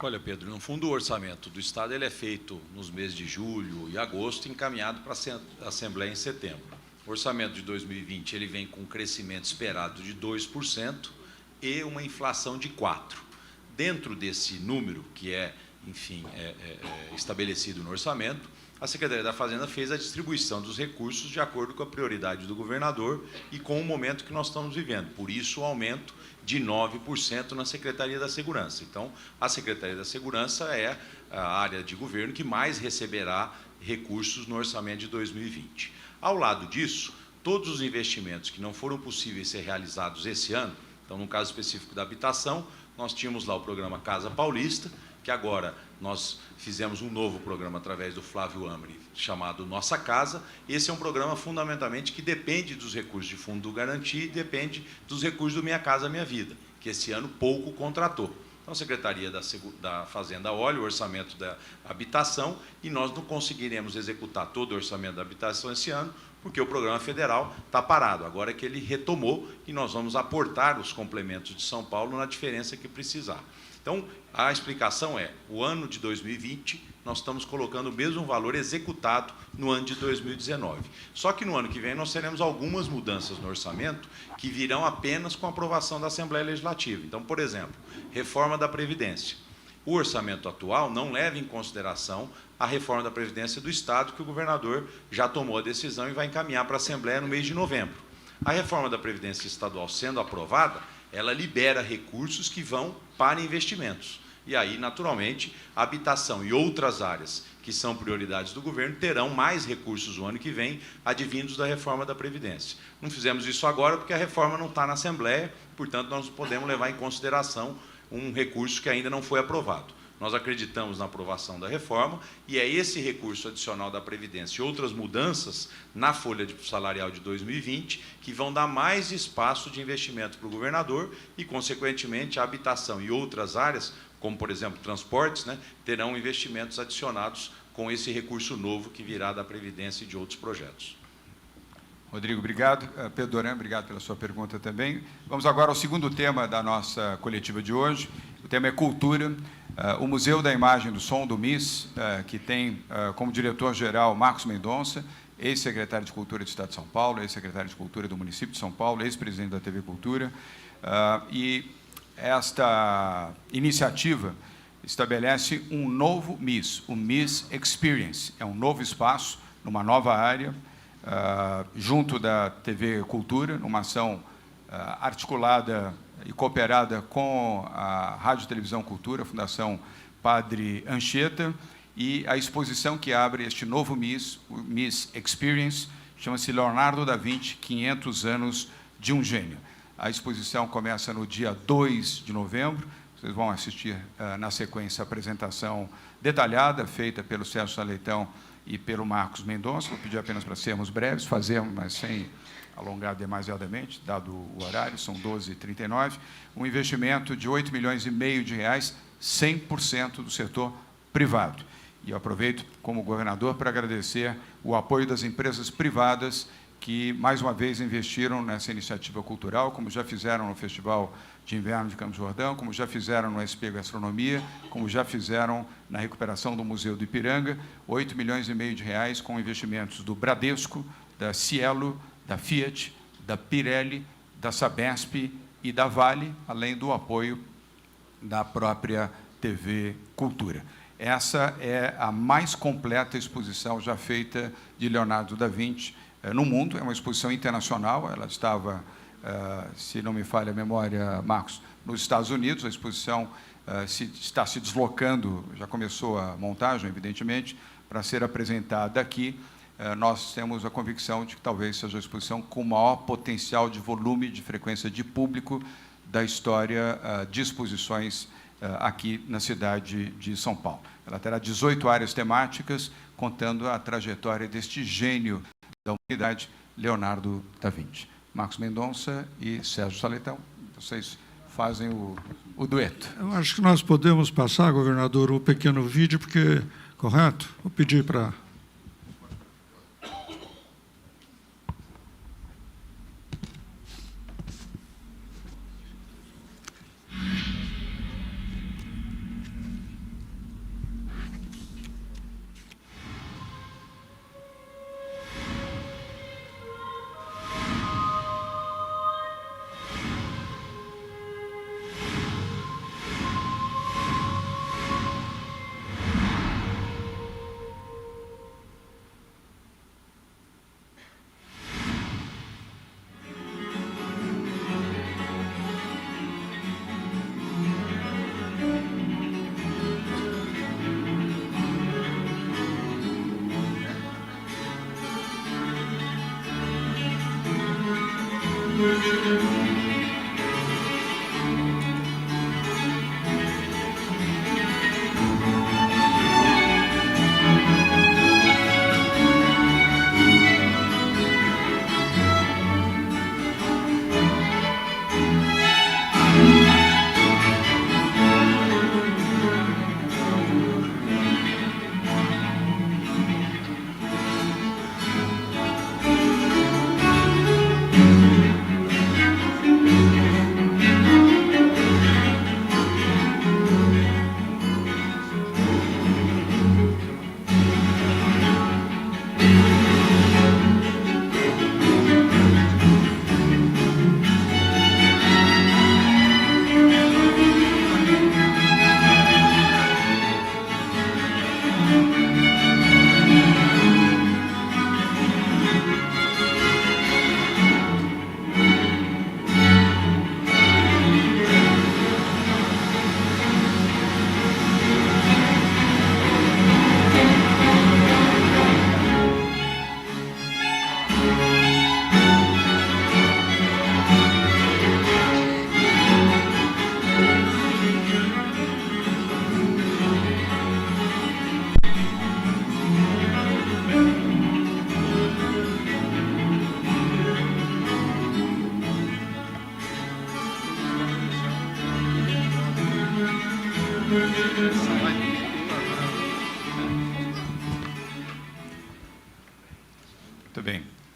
Olha, Pedro, no fundo, o orçamento do Estado ele é feito nos meses de julho e agosto, encaminhado para a Assembleia em setembro. O orçamento de 2020 ele vem com um crescimento esperado de 2% e uma inflação de 4%. Dentro desse número, que é, enfim, estabelecido no orçamento, a Secretaria da Fazenda fez a distribuição dos recursos de acordo com a prioridade do governador e com o momento que nós estamos vivendo. Por isso, o aumento de 9% na Secretaria da Segurança. Então, a Secretaria da Segurança é a área de governo que mais receberá recursos no orçamento de 2020. Ao lado disso, todos os investimentos que não foram possíveis ser realizados esse ano, então, no caso específico da habitação, nós tínhamos lá o programa Casa Paulista, que agora nós fizemos um novo programa através do Flávio Amri, chamado Nossa Casa. Esse é um programa, fundamentalmente, que depende dos recursos de Fundo do Garantia e depende dos recursos do Minha Casa Minha Vida, que esse ano pouco contratou. Então, a Secretaria da Fazenda olha o orçamento da habitação e nós não conseguiremos executar todo o orçamento da habitação esse ano, porque o programa federal está parado. Agora é que ele retomou e nós vamos aportar os complementos de São Paulo na diferença que precisar. Então, a explicação é, o ano de 2020, nós estamos colocando o mesmo valor executado no ano de 2019. Só que no ano que vem nós teremos algumas mudanças no orçamento que virão apenas com a aprovação da Assembleia Legislativa. Então, por exemplo, reforma da Previdência. o orçamento atual não leva em consideração a reforma da Previdência do Estado, que o governador já tomou a decisão e vai encaminhar para a Assembleia no mês de novembro. A reforma da Previdência Estadual sendo aprovada, ela libera recursos que vão para investimentos. E aí, naturalmente, a habitação e outras áreas que são prioridades do governo terão mais recursos o ano que vem, advindos da reforma da Previdência. Não fizemos isso agora porque a reforma não está na Assembleia, portanto, nós não podemos levar em consideração um recurso que ainda não foi aprovado. Nós acreditamos na aprovação da reforma e é esse recurso adicional da Previdência e outras mudanças na folha salarial de 2020 que vão dar mais espaço de investimento para o governador e, consequentemente, a habitação e outras áreas, como, por exemplo, transportes, né, terão investimentos adicionados com esse recurso novo que virá da Previdência e de outros projetos. Rodrigo, obrigado. Pedro Doran, obrigado pela sua pergunta também. Vamos agora ao segundo tema da nossa coletiva de hoje. O tema é cultura. O Museu da Imagem e do Som, do MIS, que tem como diretor-geral Marcos Mendonça, ex-secretário de Cultura do Estado de São Paulo, ex-secretário de Cultura do município de São Paulo, ex-presidente da TV Cultura. E esta iniciativa estabelece um novo MIS, o MIS Experience. É um novo espaço, numa nova área, junto da TV Cultura, numa ação articulada e cooperada com a Rádio e Televisão Cultura, a Fundação Padre Anchieta, e a exposição que abre este novo MIS, o MIS Experience, chama-se Leonardo da Vinci, 500 anos de um gênio. A exposição começa no dia 2 de novembro, vocês vão assistir na sequência a apresentação detalhada, feita pelo Sérgio Saleitão e pelo Marcos Mendonça. Vou pedir apenas para sermos breves, fazermos, mas sem alongar demasiadamente, dado o horário, são 12h39, um investimento de R$ 8,5 milhões, 100% do setor privado. E eu aproveito, como governador, para agradecer o apoio das empresas privadas que, mais uma vez, investiram nessa iniciativa cultural, como já fizeram no Festival de Inverno de Campos do Jordão, como já fizeram no SP Gastronomia, como já fizeram na recuperação do Museu do Ipiranga, R$ 8,5 milhões com investimentos do Bradesco, da Cielo, da Fiat, da Pirelli, da Sabesp e da Vale, além do apoio da própria TV Cultura. Essa é a mais completa exposição já feita de Leonardo da Vinci no mundo. É uma exposição internacional, ela estava, se não me falha a memória, Marcos, nos Estados Unidos. A exposição está se deslocando, já começou a montagem, evidentemente, para ser apresentada aqui. Nós temos a convicção de que talvez seja a exposição com o maior potencial de volume, de frequência de público da história de exposições aqui na cidade de São Paulo. Ela terá 18 áreas temáticas, contando a trajetória deste gênio da humanidade, Leonardo da Vinci. Marcos Mendonça e Sérgio Saleitão, vocês fazem o dueto. Eu acho que nós podemos passar, governador, um pequeno vídeo, porque, correto? Vou pedir para...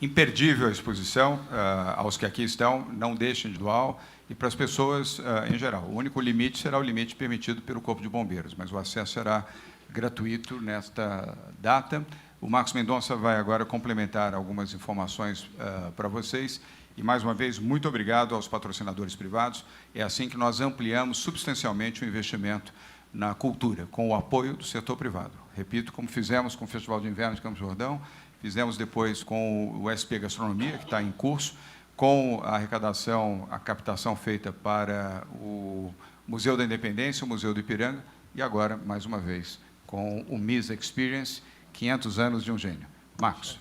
imperdível a exposição, aos que aqui estão, não deixem de doar, e para as pessoas em geral. O único limite será o limite permitido pelo Corpo de Bombeiros, mas o acesso será gratuito nesta data. O Marcos Mendonça vai agora complementar algumas informações para vocês. E, mais uma vez, muito obrigado aos patrocinadores privados. É assim que nós ampliamos substancialmente o investimento na cultura, com o apoio do setor privado. Repito, como fizemos com o Festival de Inverno de Campos do Jordão, fizemos depois com o SP Gastronomia, que está em curso, com a arrecadação, a captação feita para o Museu da Independência, o Museu do Ipiranga, e agora, mais uma vez, com o Miss Experience, 500 anos de um gênio. Marcos.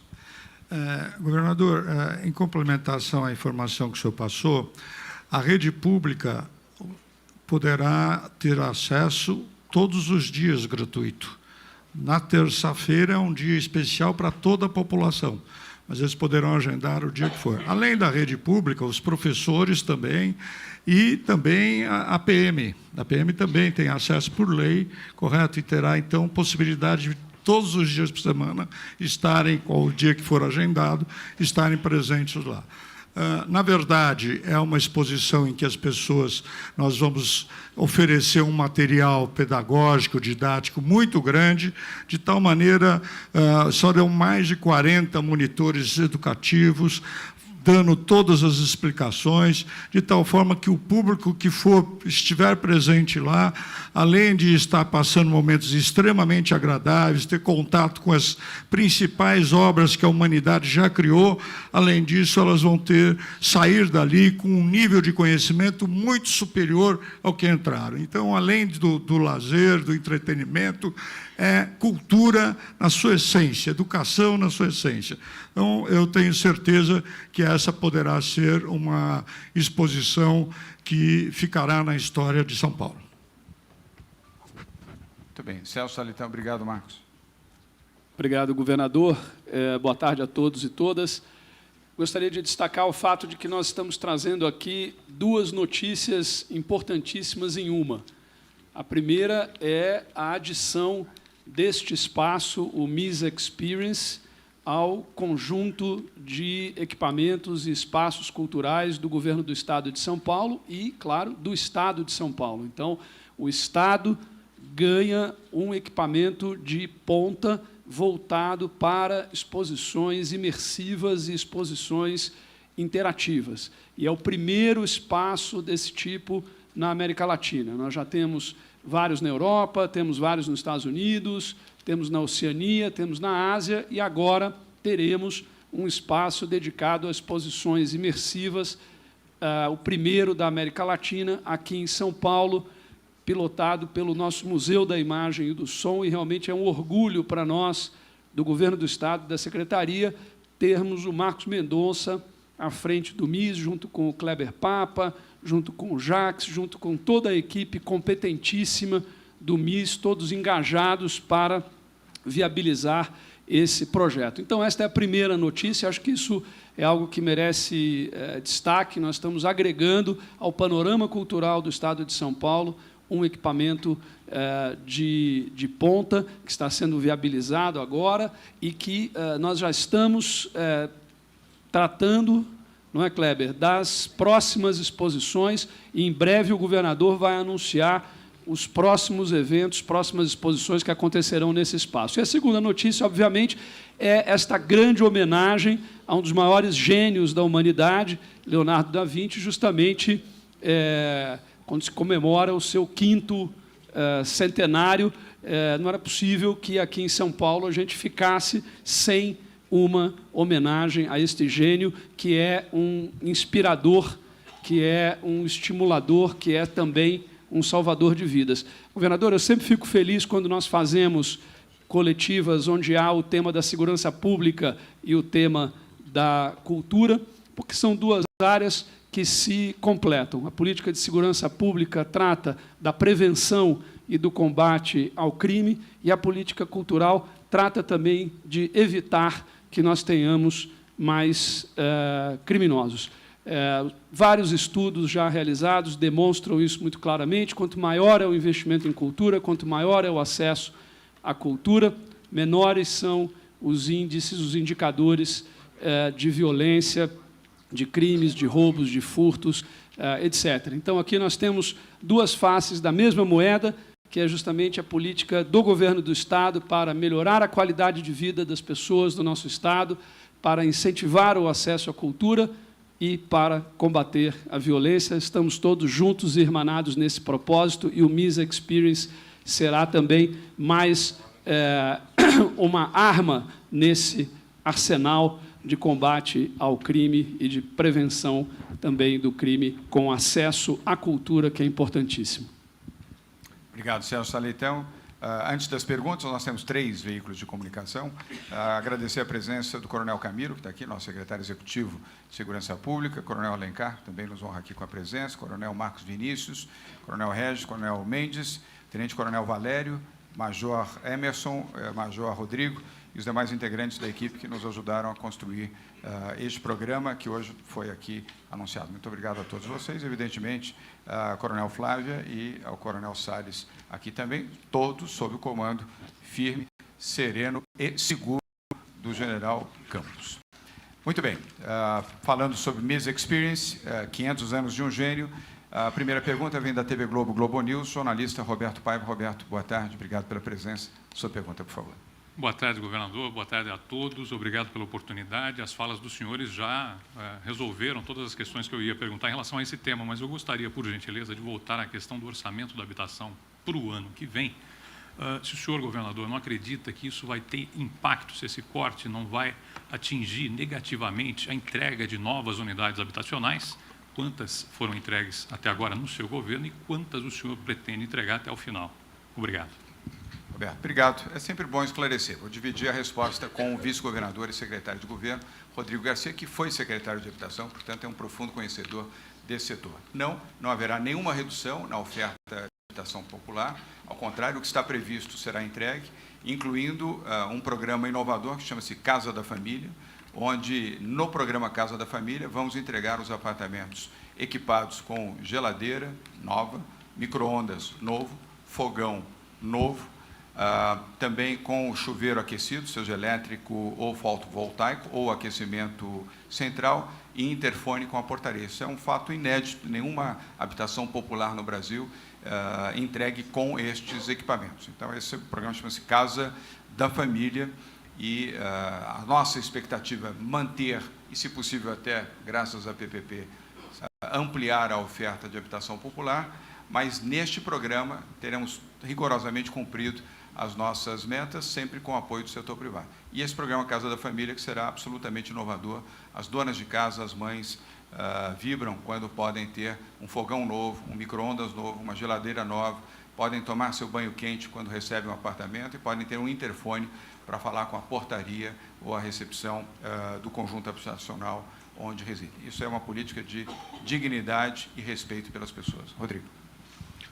Governador, em complementação à informação que o senhor passou, a rede pública poderá ter acesso todos os dias gratuito. Na terça-feira é um dia especial para toda a população, mas eles poderão agendar o dia que for. Além da rede pública, os professores também, e também a PM. A PM também tem acesso por lei, correto? E terá, então, possibilidade de todos os dias por semana estarem, qual o dia que for agendado, estarem presentes lá. Na verdade, é uma exposição em que as pessoas, nós vamos oferecer um material pedagógico, didático muito grande, de tal maneira, serão mais de 40 monitores educativos, dando todas as explicações, de tal forma que o público que estiver presente lá, além de estar passando momentos extremamente agradáveis, ter contato com as principais obras que a humanidade já criou, além disso, elas vão sair dali com um nível de conhecimento muito superior ao que entraram. Então, além do lazer, do entretenimento, é cultura na sua essência, educação na sua essência. Então, eu tenho certeza que essa poderá ser uma exposição que ficará na história de São Paulo. Muito bem. Celso Salitão, obrigado, Marcos. Obrigado, governador. Boa tarde a todos e todas. Gostaria de destacar o fato de que nós estamos trazendo aqui duas notícias importantíssimas em uma. A primeira é a adição deste espaço, o Miss Experience, ao conjunto de equipamentos e espaços culturais do governo do Estado de São Paulo e, claro, do Estado de São Paulo. Então, o Estado ganha um equipamento de ponta voltado para exposições imersivas e exposições interativas. E é o primeiro espaço desse tipo na América Latina. Nós já temos vários na Europa, temos vários nos Estados Unidos, temos na Oceania, temos na Ásia, e agora teremos um espaço dedicado a exposições imersivas, o primeiro da América Latina, aqui em São Paulo, pilotado pelo nosso Museu da Imagem e do Som, e realmente é um orgulho para nós, do Governo do Estado, da Secretaria, termos o Marcos Mendonça à frente do MIS, junto com o Kleber Papa, junto com o Jax, junto com toda a equipe competentíssima do MIS, todos engajados para viabilizar esse projeto. Então, esta é a primeira notícia, acho que isso é algo que merece destaque. Nós estamos agregando ao panorama cultural do Estado de São Paulo um equipamento de ponta que está sendo viabilizado agora e que nós já estamos tratando, não é, Kleber, das próximas exposições, e em breve o governador vai anunciar os próximos eventos, próximas exposições que acontecerão nesse espaço. E a segunda notícia, obviamente, é esta grande homenagem a um dos maiores gênios da humanidade, Leonardo da Vinci, justamente quando se comemora o seu 5º centenário. Não era possível que aqui em São Paulo a gente ficasse sem uma homenagem a este gênio, que é um inspirador, que é um estimulador, que é também um salvador de vidas. Governador, eu sempre fico feliz quando nós fazemos coletivas onde há o tema da segurança pública e o tema da cultura, porque são duas áreas que se completam. A política de segurança pública trata da prevenção e do combate ao crime, e a política cultural trata também de evitar que nós tenhamos mais criminosos. Vários estudos já realizados demonstram isso muito claramente. Quanto maior é o investimento em cultura, quanto maior é o acesso à cultura, menores são os índices, os indicadores de violência, de crimes, de roubos, de furtos, etc. Então, aqui nós temos duas faces da mesma moeda, que é justamente a política do governo do Estado para melhorar a qualidade de vida das pessoas do nosso Estado, para incentivar o acesso à cultura e para combater a violência. Estamos todos juntos e irmanados nesse propósito, e o MISA Experience será também mais uma arma nesse arsenal de combate ao crime e de prevenção também do crime, com acesso à cultura, que é importantíssimo. Obrigado, Celso Saleitão. Antes das perguntas, nós temos 3 veículos de comunicação. Agradecer a presença do Coronel Camilo, que está aqui, nosso secretário executivo de Segurança Pública, Coronel Alencar, também nos honra aqui com a presença, Coronel Marcos Vinícius, Coronel Regis, Coronel Mendes, Tenente Coronel Valério, Major Emerson, Major Rodrigo e os demais integrantes da equipe que nos ajudaram a construir este programa que hoje foi aqui anunciado. Muito obrigado a todos vocês, evidentemente, a Coronel Flávia e ao Coronel Salles aqui também, todos sob o comando firme, sereno e seguro do General Campos. Muito bem, falando sobre MISA Experience, 500 anos de um gênio. A primeira pergunta vem da TV Globo, Globo News, jornalista Roberto Paiva. Roberto, boa tarde, obrigado pela presença. Sua pergunta, por favor. Boa tarde, governador. Boa tarde a todos. Obrigado pela oportunidade. As falas dos senhores já resolveram todas as questões que eu ia perguntar em relação a esse tema, mas eu gostaria, por gentileza, de voltar à questão do orçamento da habitação para o ano que vem. Se o senhor, governador, não acredita que isso vai ter impacto, se esse corte não vai atingir negativamente a entrega de novas unidades habitacionais, quantas foram entregues até agora no seu governo e quantas o senhor pretende entregar até o final? Obrigado. Roberto, obrigado. É sempre bom esclarecer. Vou dividir a resposta com o vice-governador e secretário de governo, Rodrigo Garcia, que foi secretário de habitação, portanto, é um profundo conhecedor desse setor. Não haverá nenhuma redução na oferta de habitação popular. Ao contrário, o que está previsto será entregue, incluindo um programa inovador que chama-se Casa da Família, onde, no programa Casa da Família, vamos entregar os apartamentos equipados com geladeira nova, micro-ondas novo, fogão novo, também com chuveiro aquecido, seja elétrico ou fotovoltaico, ou aquecimento central, e interfone com a portaria. Isso é um fato inédito, nenhuma habitação popular no Brasil entregue com estes equipamentos. Então, esse programa chama-se Casa da Família, e a nossa expectativa é manter, e se possível até, graças à PPP, ampliar a oferta de habitação popular, mas neste programa teremos rigorosamente cumprido as nossas metas, sempre com o apoio do setor privado. E esse programa Casa da Família, que será absolutamente inovador, as donas de casa, as mães, vibram quando podem ter um fogão novo, um micro-ondas novo, uma geladeira nova, podem tomar seu banho quente quando recebem um apartamento e podem ter um interfone para falar com a portaria ou a recepção do conjunto habitacional onde residem. Isso é uma política de dignidade e respeito pelas pessoas. Rodrigo.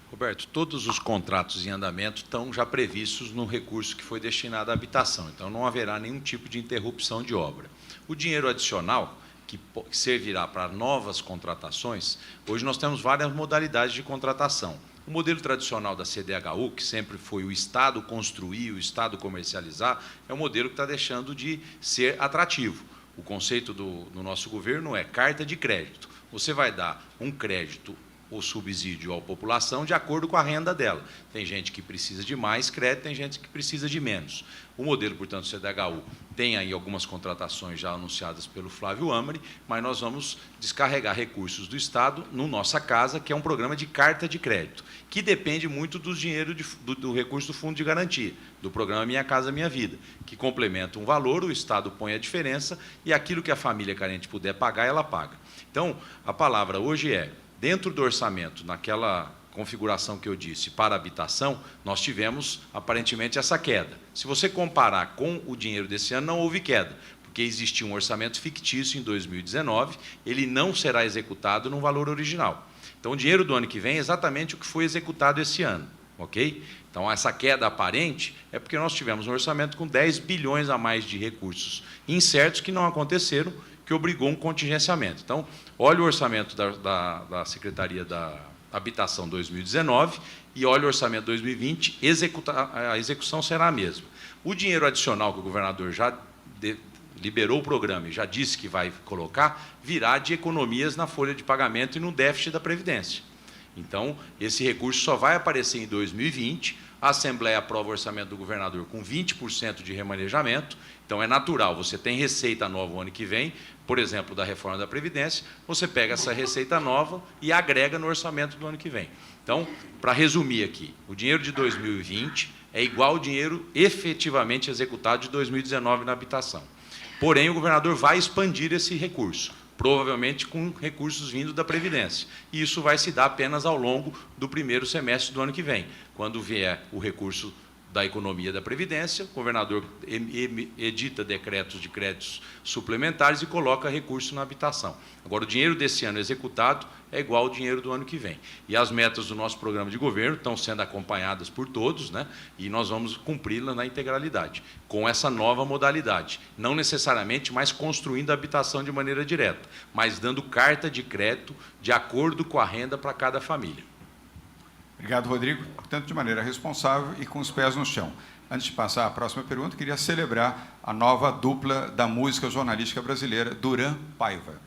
Roberto, todos os contratos em andamento estão já previstos no recurso que foi destinado à habitação, então não haverá nenhum tipo de interrupção de obra. O dinheiro adicional, que servirá para novas contratações, hoje nós temos várias modalidades de contratação. O modelo tradicional da CDHU, que sempre foi o Estado construir, o Estado comercializar, é um modelo que está deixando de ser atrativo. O conceito do nosso governo é carta de crédito. Você vai dar um crédito ou subsídio à população de acordo com a renda dela. Tem gente que precisa de mais crédito, tem gente que precisa de menos. O modelo, portanto, CDHU tem aí algumas contratações já anunciadas pelo Flávio Amari, mas nós vamos descarregar recursos do Estado no Nossa Casa, que é um programa de carta de crédito, que depende muito do dinheiro do recurso do Fundo de Garantia, do programa Minha Casa Minha Vida, que complementa um valor, o Estado põe a diferença e aquilo que a família carente puder pagar, ela paga. Então, a palavra hoje é: dentro do orçamento, naquela configuração que eu disse, para a habitação, nós tivemos, aparentemente, essa queda. Se você comparar com o dinheiro desse ano, não houve queda, porque existia um orçamento fictício em 2019, ele não será executado no valor original. Então, o dinheiro do ano que vem é exatamente o que foi executado esse ano, ok? Então, essa queda aparente é porque nós tivemos um orçamento com 10 bilhões a mais de recursos incertos que não aconteceram, que obrigou um contingenciamento. Então, olha o orçamento da Secretaria da Habitação 2019 e olha o orçamento 2020, a execução será a mesma. O dinheiro adicional que o governador já liberou o programa e já disse que vai colocar, virá de economias na folha de pagamento e no déficit da Previdência. Então, esse recurso só vai aparecer em 2020, a Assembleia aprova o orçamento do governador com 20% de remanejamento, então é natural, você tem receita nova o ano que vem, por exemplo, da reforma da Previdência, você pega essa receita nova e agrega no orçamento do ano que vem. Então, para resumir aqui, o dinheiro de 2020 é igual ao dinheiro efetivamente executado de 2019 na habitação. Porém, o governador vai expandir esse recurso, provavelmente com recursos vindos da Previdência. E isso vai se dar apenas ao longo do primeiro semestre do ano que vem. Quando vier o recurso da economia da Previdência, o governador edita decretos de créditos suplementares e coloca recurso na habitação. Agora, o dinheiro desse ano executado é igual ao dinheiro do ano que vem. E as metas do nosso programa de governo estão sendo acompanhadas por todos, né? E nós vamos cumpri-las na integralidade, com essa nova modalidade. Não necessariamente mais construindo a habitação de maneira direta, mas dando carta de crédito de acordo com a renda para cada família. Obrigado, Rodrigo. Portanto, de maneira responsável e com os pés no chão. Antes de passar à próxima pergunta, queria celebrar a nova dupla da música jornalística brasileira, Duran Paiva.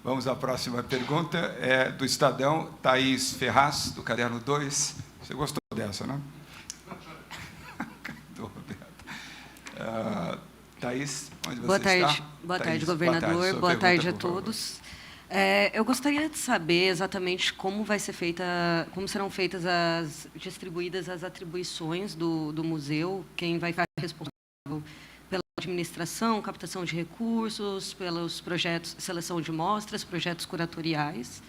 Vamos à próxima pergunta, é do Estadão, Thaís Ferraz, do Caderno 2. Você gostou dessa, não? Do Roberto. Thaís, onde você está? Boa Thaís, tarde, governador. Boa tarde a todos. Eu gostaria de saber exatamente como vai ser como serão feitas distribuídas as atribuições do museu, quem vai ficar responsável pela administração, captação de recursos, pelos projetos, seleção de mostras, projetos curatoriais.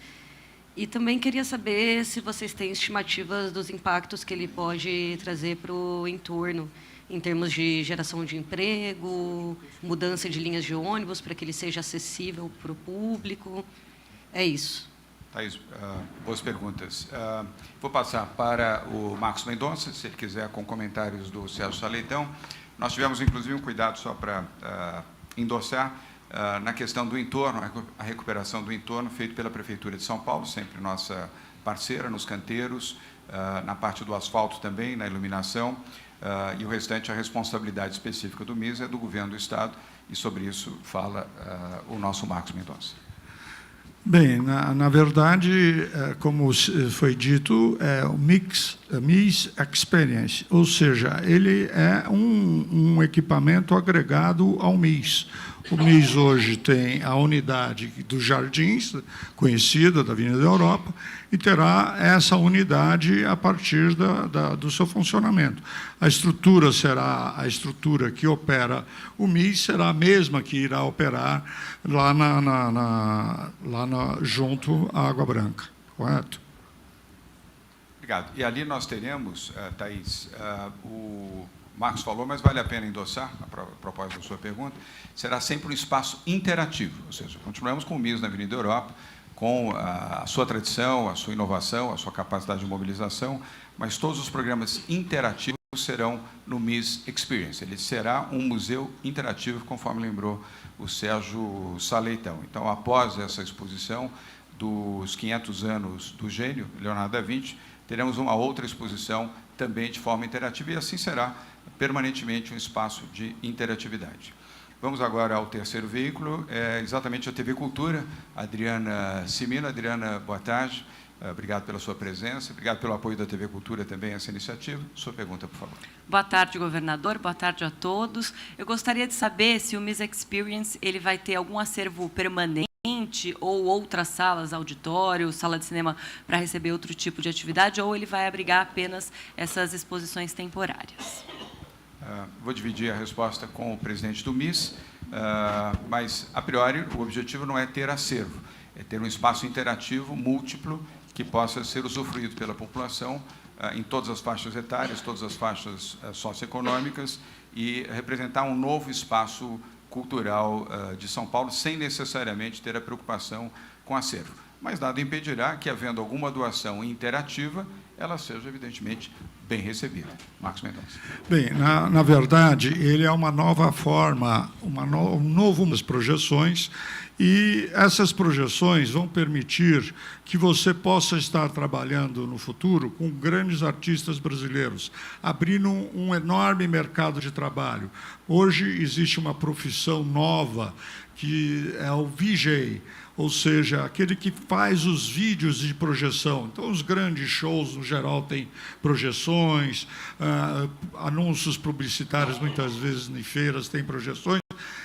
E também queria saber se vocês têm estimativas dos impactos que ele pode trazer para o entorno, em termos de geração de emprego, mudança de linhas de ônibus para que ele seja acessível para o público. É isso. Thaís, boas perguntas. Vou passar para o Marcos Mendonça, se ele quiser, com comentários do Sérgio Saleitão. Nós tivemos, inclusive, um cuidado só para endossar na questão do entorno, a recuperação do entorno, feito pela Prefeitura de São Paulo, sempre nossa parceira nos canteiros, na parte do asfalto também, na iluminação, e o restante, a responsabilidade específica do MIS é do governo do Estado, e sobre isso fala o nosso Marcos Mendonça. Bem, na verdade, como foi dito, é o MIS Experience, ou seja, ele é um equipamento agregado ao MIS. O MIS hoje tem a unidade dos Jardins, conhecida da Avenida da Europa, e terá essa unidade a partir do seu funcionamento. A estrutura será a estrutura que opera o MIS, será a mesma que irá operar lá junto à Água Branca, correto? Obrigado. E ali nós teremos, Thaís, o Marcos falou, mas vale a pena endossar, a propósito da sua pergunta, será sempre um espaço interativo, ou seja, continuamos com o MIS na Avenida Europa, com a sua tradição, a sua inovação, a sua capacidade de mobilização, mas todos os programas interativos serão no MIS Experience. Ele será um museu interativo, conforme lembrou o Sérgio Saleitão. Então, após essa exposição dos 500 anos do gênio, Leonardo da Vinci, teremos uma outra exposição também de forma interativa, e assim será permanentemente um espaço de interatividade. Vamos agora ao terceiro veículo, exatamente a TV Cultura, Adriana Cimino. Adriana, boa tarde, obrigado pela sua presença, obrigado pelo apoio da TV Cultura também a essa iniciativa. Sua pergunta, por favor. Boa tarde, governador, boa tarde a todos. Eu gostaria de saber se o MIS Experience ele vai ter algum acervo permanente ou outras salas, auditório, sala de cinema para receber outro tipo de atividade, ou ele vai abrigar apenas essas exposições temporárias? Vou dividir a resposta com o presidente do MIS, mas, a priori, o objetivo não é ter acervo, é ter um espaço interativo, múltiplo, que possa ser usufruído pela população em todas as faixas etárias, todas as faixas socioeconômicas, e representar um novo espaço cultural de São Paulo, sem necessariamente ter a preocupação com acervo. Mas nada impedirá que, havendo alguma doação interativa, ela seja, evidentemente, bem recebida. Marcos Mendonça. Bem, na verdade, ele é uma nova forma, umas projeções, e essas projeções vão permitir que você possa estar trabalhando no futuro com grandes artistas brasileiros, abrindo um enorme mercado de trabalho Hoje existe uma profissão nova, que é o VJ, ou seja, aquele que faz os vídeos de projeção. Então, os grandes shows, no geral, têm projeções, anúncios publicitários, muitas vezes em feiras, têm projeções,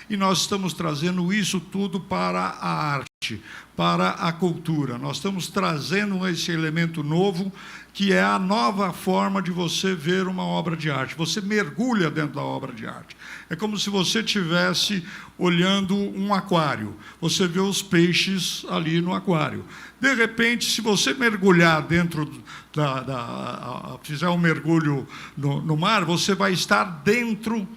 e nós estamos trazendo isso tudo para a arte, para a cultura. Nós estamos trazendo esse elemento novo, que é a nova forma de você ver uma obra de arte. Você mergulha dentro da obra de arte. É como se você estivesse olhando um aquário. Você vê os peixes ali no aquário. De repente, se você mergulhar dentro fizer um mergulho no mar, você vai estar dentro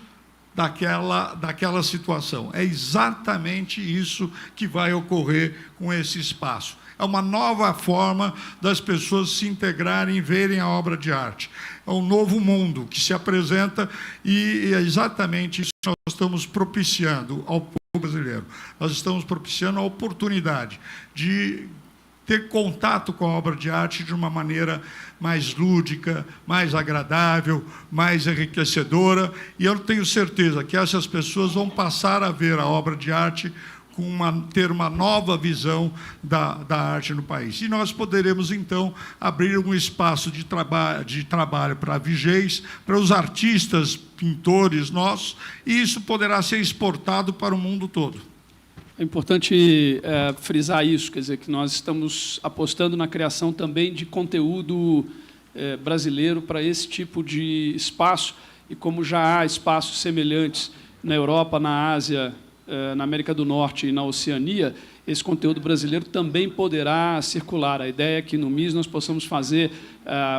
daquela situação. É exatamente isso que vai ocorrer com esse espaço. É uma nova forma das pessoas se integrarem e verem a obra de arte. É um novo mundo que se apresenta e é exatamente isso que nós estamos propiciando ao povo brasileiro. Nós estamos propiciando a oportunidade de ter contato com a obra de arte de uma maneira mais lúdica, mais agradável, mais enriquecedora, e eu tenho certeza que essas pessoas vão passar a ver a obra de arte ter uma nova visão da arte no país. E nós poderemos, então, abrir um espaço de trabalho para VJs, para os artistas, pintores nossos, e isso poderá ser exportado para o mundo todo. É importante frisar isso, quer dizer, que nós estamos apostando na criação também de conteúdo brasileiro para esse tipo de espaço, e como já há espaços semelhantes na Europa, na Ásia, na América do Norte e na Oceania, esse conteúdo brasileiro também poderá circular. A ideia é que no MIS nós possamos fazer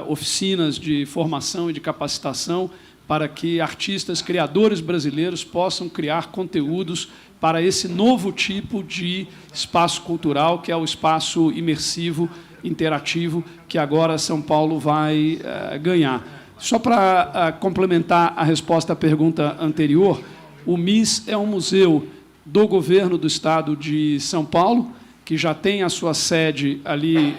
oficinas de formação e de capacitação para que artistas, criadores brasileiros possam criar conteúdos para esse novo tipo de espaço cultural, que é o espaço imersivo, interativo, que agora São Paulo vai ganhar. Só para complementar a resposta à pergunta anterior, o MIS é um museu do governo do Estado de São Paulo, que já tem a sua sede ali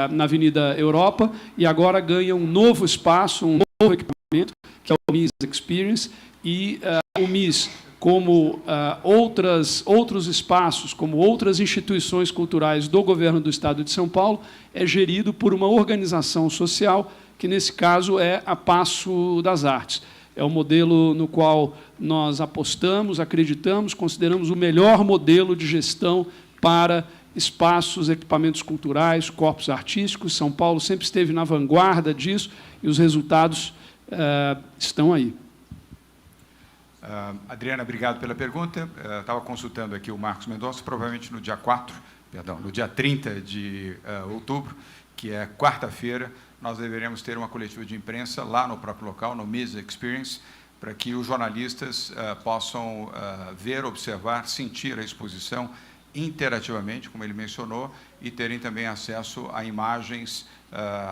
na Avenida Europa, e agora ganha um novo espaço, um novo equipamento, que é o MIS Experience, e o MIS, como outros espaços, como outras instituições culturais do governo do Estado de São Paulo, é gerido por uma organização social, que, nesse caso, é a Passo das Artes. É o modelo no qual nós apostamos, acreditamos, consideramos o melhor modelo de gestão para espaços, equipamentos culturais, corpos artísticos. São Paulo sempre esteve na vanguarda disso e os resultados estão aí. Adriana, obrigado pela pergunta. Estava consultando aqui o Marcos Mendonça, provavelmente no dia 30 de outubro, que é quarta-feira, nós deveremos ter uma coletiva de imprensa lá no próprio local, no MIS Experience, para que os jornalistas possam ver, observar, sentir a exposição interativamente, como ele mencionou, e terem também acesso a imagens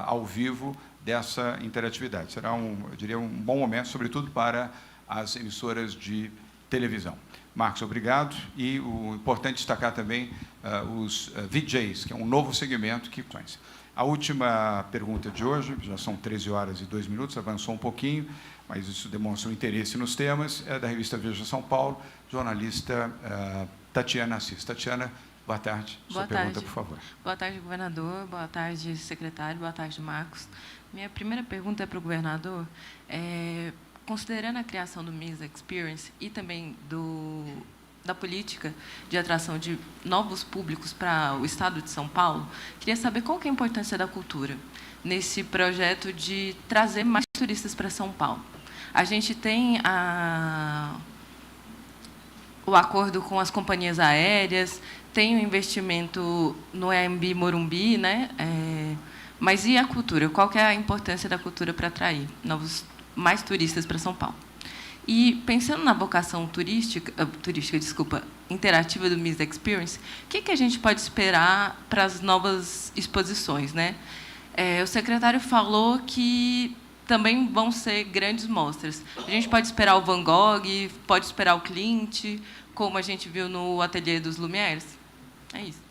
ao vivo dessa interatividade. Será, eu diria, um bom momento, sobretudo para as emissoras de televisão. Marcos, obrigado. E o importante destacar também os VJs, que é um novo segmento que... A última pergunta de hoje, já são 13 horas e 2 minutos, avançou um pouquinho, mas isso demonstra um interesse nos temas, é da revista Veja São Paulo, jornalista Tatiana Assis. Tatiana, boa tarde. Sua pergunta, por favor. Boa tarde, governador. Boa tarde, secretário. Boa tarde, Marcos. Minha primeira pergunta é para o governador. Considerando a criação do MIS Experience e também da política de atração de novos públicos para o Estado de São Paulo, queria saber qual que é a importância da cultura nesse projeto de trazer mais turistas para São Paulo. A gente tem o acordo com as companhias aéreas, tem o investimento no AMB Morumbi, né? Mas e a cultura? Qual que é a importância da cultura para atrair mais turistas para São Paulo? E, pensando na vocação interativa do MIS Experience, o que a gente pode esperar para as novas exposições, né? O secretário falou que também vão ser grandes mostras. A gente pode esperar o Van Gogh, pode esperar o Klimt, como a gente viu no Ateliê dos Lumières? É isso.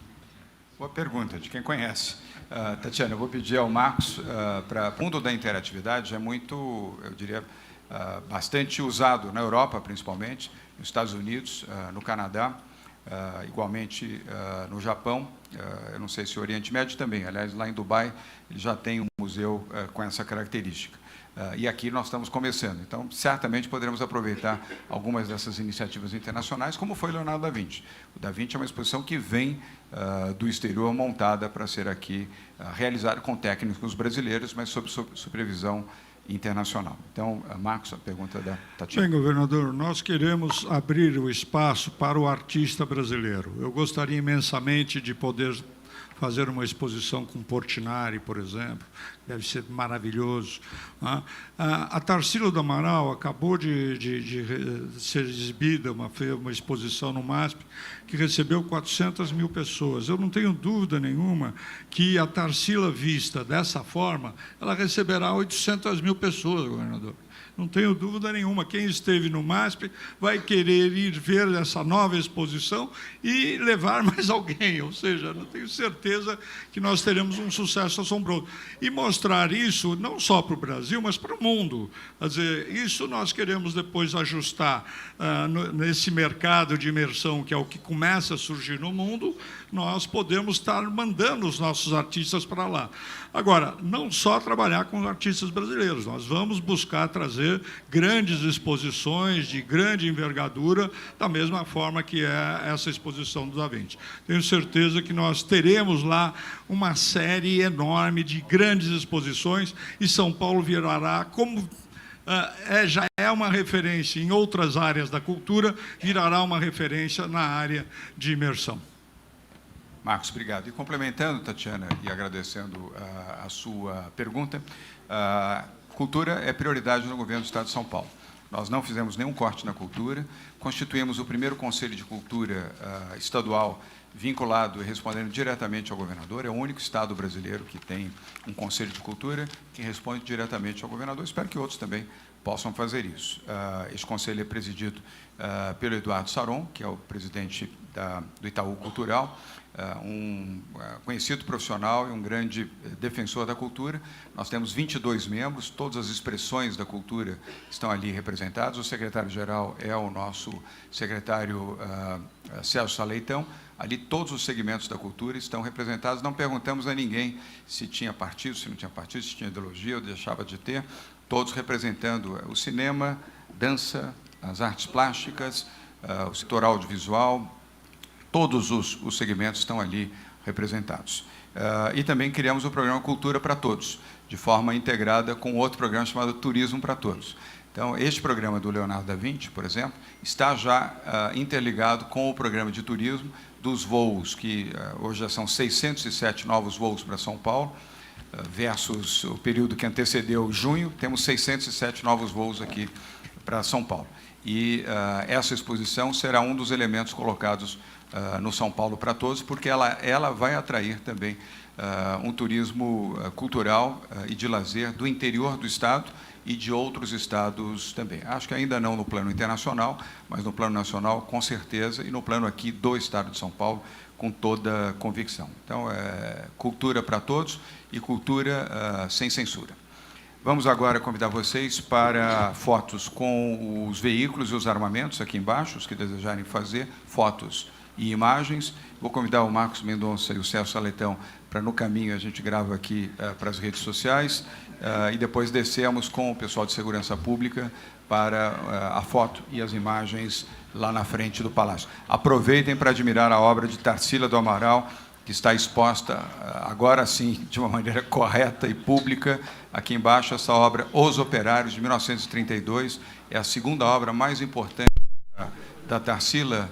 Boa pergunta, de quem conhece. Tatiana, eu vou pedir ao Marcos, para o mundo da interatividade, é muito, eu diria, bastante usado na Europa, principalmente, nos Estados Unidos, no Canadá, igualmente no Japão, eu não sei se o Oriente Médio também, aliás, lá em Dubai, ele já tem um museu com essa característica. E aqui nós estamos começando. Então, certamente poderemos aproveitar algumas dessas iniciativas internacionais, como foi Leonardo da Vinci. O da Vinci é uma exposição que vem do exterior, montada para ser aqui realizada com técnicos brasileiros, mas sob supervisão internacional. Então, Marcos, a pergunta da Tatiana. Bem, governador, nós queremos abrir o espaço para o artista brasileiro. Eu gostaria imensamente de poder fazer uma exposição com Portinari, por exemplo, deve ser maravilhoso. A Tarsila do Amaral acabou de ser exibida, uma exposição no MASP, que recebeu 400 mil pessoas. Eu não tenho dúvida nenhuma que a Tarsila vista dessa forma, ela receberá 800 mil pessoas, governador. Não tenho dúvida nenhuma. Quem esteve no MASP vai querer ir ver essa nova exposição e levar mais alguém. Ou seja, eu tenho certeza que nós teremos um sucesso assombroso. E mostrar isso não só para o Brasil, mas para o mundo. Quer dizer, isso nós queremos depois ajustar nesse mercado de imersão, que é o que começa a surgir no mundo, nós podemos estar mandando os nossos artistas para lá. Agora, não só trabalhar com artistas brasileiros, nós vamos buscar trazer grandes exposições de grande envergadura, da mesma forma que é essa exposição do Da Vinci. Tenho certeza que nós teremos lá uma série enorme de grandes exposições e São Paulo virará, como já é uma referência em outras áreas da cultura, virará uma referência na área de imersão. Marcos, obrigado. E complementando, Tatiana, e agradecendo a sua pergunta, cultura é prioridade no governo do Estado de São Paulo. Nós não fizemos nenhum corte na cultura, constituímos o primeiro Conselho de Cultura estadual vinculado e respondendo diretamente ao governador. É o único estado brasileiro que tem um Conselho de Cultura que responde diretamente ao governador. Espero que outros também possam fazer isso. Este conselho é presidido pelo Eduardo Saron, que é o presidente do Itaú Cultural, um conhecido profissional e um grande defensor da cultura. Nós temos 22 membros, todas as expressões da cultura estão ali representadas. O secretário-geral é o nosso secretário Celso Saleitão. Ali todos os segmentos da cultura estão representados. Não perguntamos a ninguém se tinha partido, se não tinha partido, se tinha ideologia ou deixava de ter. Todos representando o cinema, dança, as artes plásticas, o setor audiovisual. Todos os segmentos estão ali representados. E também criamos o programa Cultura para Todos, de forma integrada com outro programa chamado Turismo para Todos. Então, este programa do Leonardo da Vinci, por exemplo, está já interligado com o programa de turismo dos voos, que hoje já são 607 novos voos para São Paulo, versus o período que antecedeu junho, temos 607 novos voos aqui para São Paulo. E essa exposição será um dos elementos colocados no São Paulo para Todos, porque ela vai atrair também um turismo cultural e de lazer do interior do Estado e de outros estados também. Acho que ainda não no plano internacional, mas no plano nacional, com certeza, e no plano aqui do Estado de São Paulo, com toda convicção. Então, cultura para todos e cultura sem censura. Vamos agora convidar vocês para fotos com os veículos e os armamentos aqui embaixo, os que desejarem fazer, fotos e imagens. Vou convidar o Marcos Mendonça e o Celso Saleitão para, no caminho, a gente grava aqui para as redes sociais e depois descemos com o pessoal de segurança pública para a foto e as imagens lá na frente do Palácio. Aproveitem para admirar a obra de Tarsila do Amaral, que está exposta, agora sim, de uma maneira correta e pública. Aqui embaixo, essa obra, Os Operários, de 1932, é a segunda obra mais importante da Tarsila,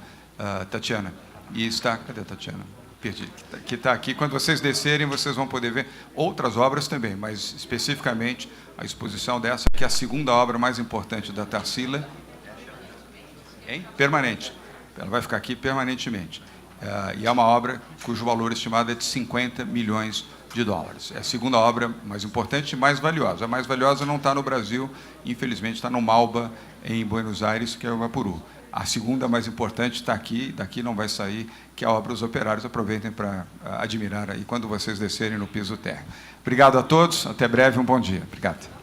Tatiana. E está... Cadê a Tatiana? Perdi. Que está aqui. Quando vocês descerem, vocês vão poder ver outras obras também, mas especificamente a exposição dessa, que é a segunda obra mais importante da Tarsila. Permanente. Ela vai ficar aqui permanentemente. E é uma obra cujo valor estimado é de 50 milhões de dólares. É a segunda obra mais importante e mais valiosa. A mais valiosa não está no Brasil, infelizmente está no Malba, em Buenos Aires, que é o Vaporú. A segunda mais importante está aqui, daqui não vai sair, que é a obra Os Operários. Aproveitem para admirar aí quando vocês descerem no piso terra. Obrigado a todos, até breve, um bom dia. Obrigado.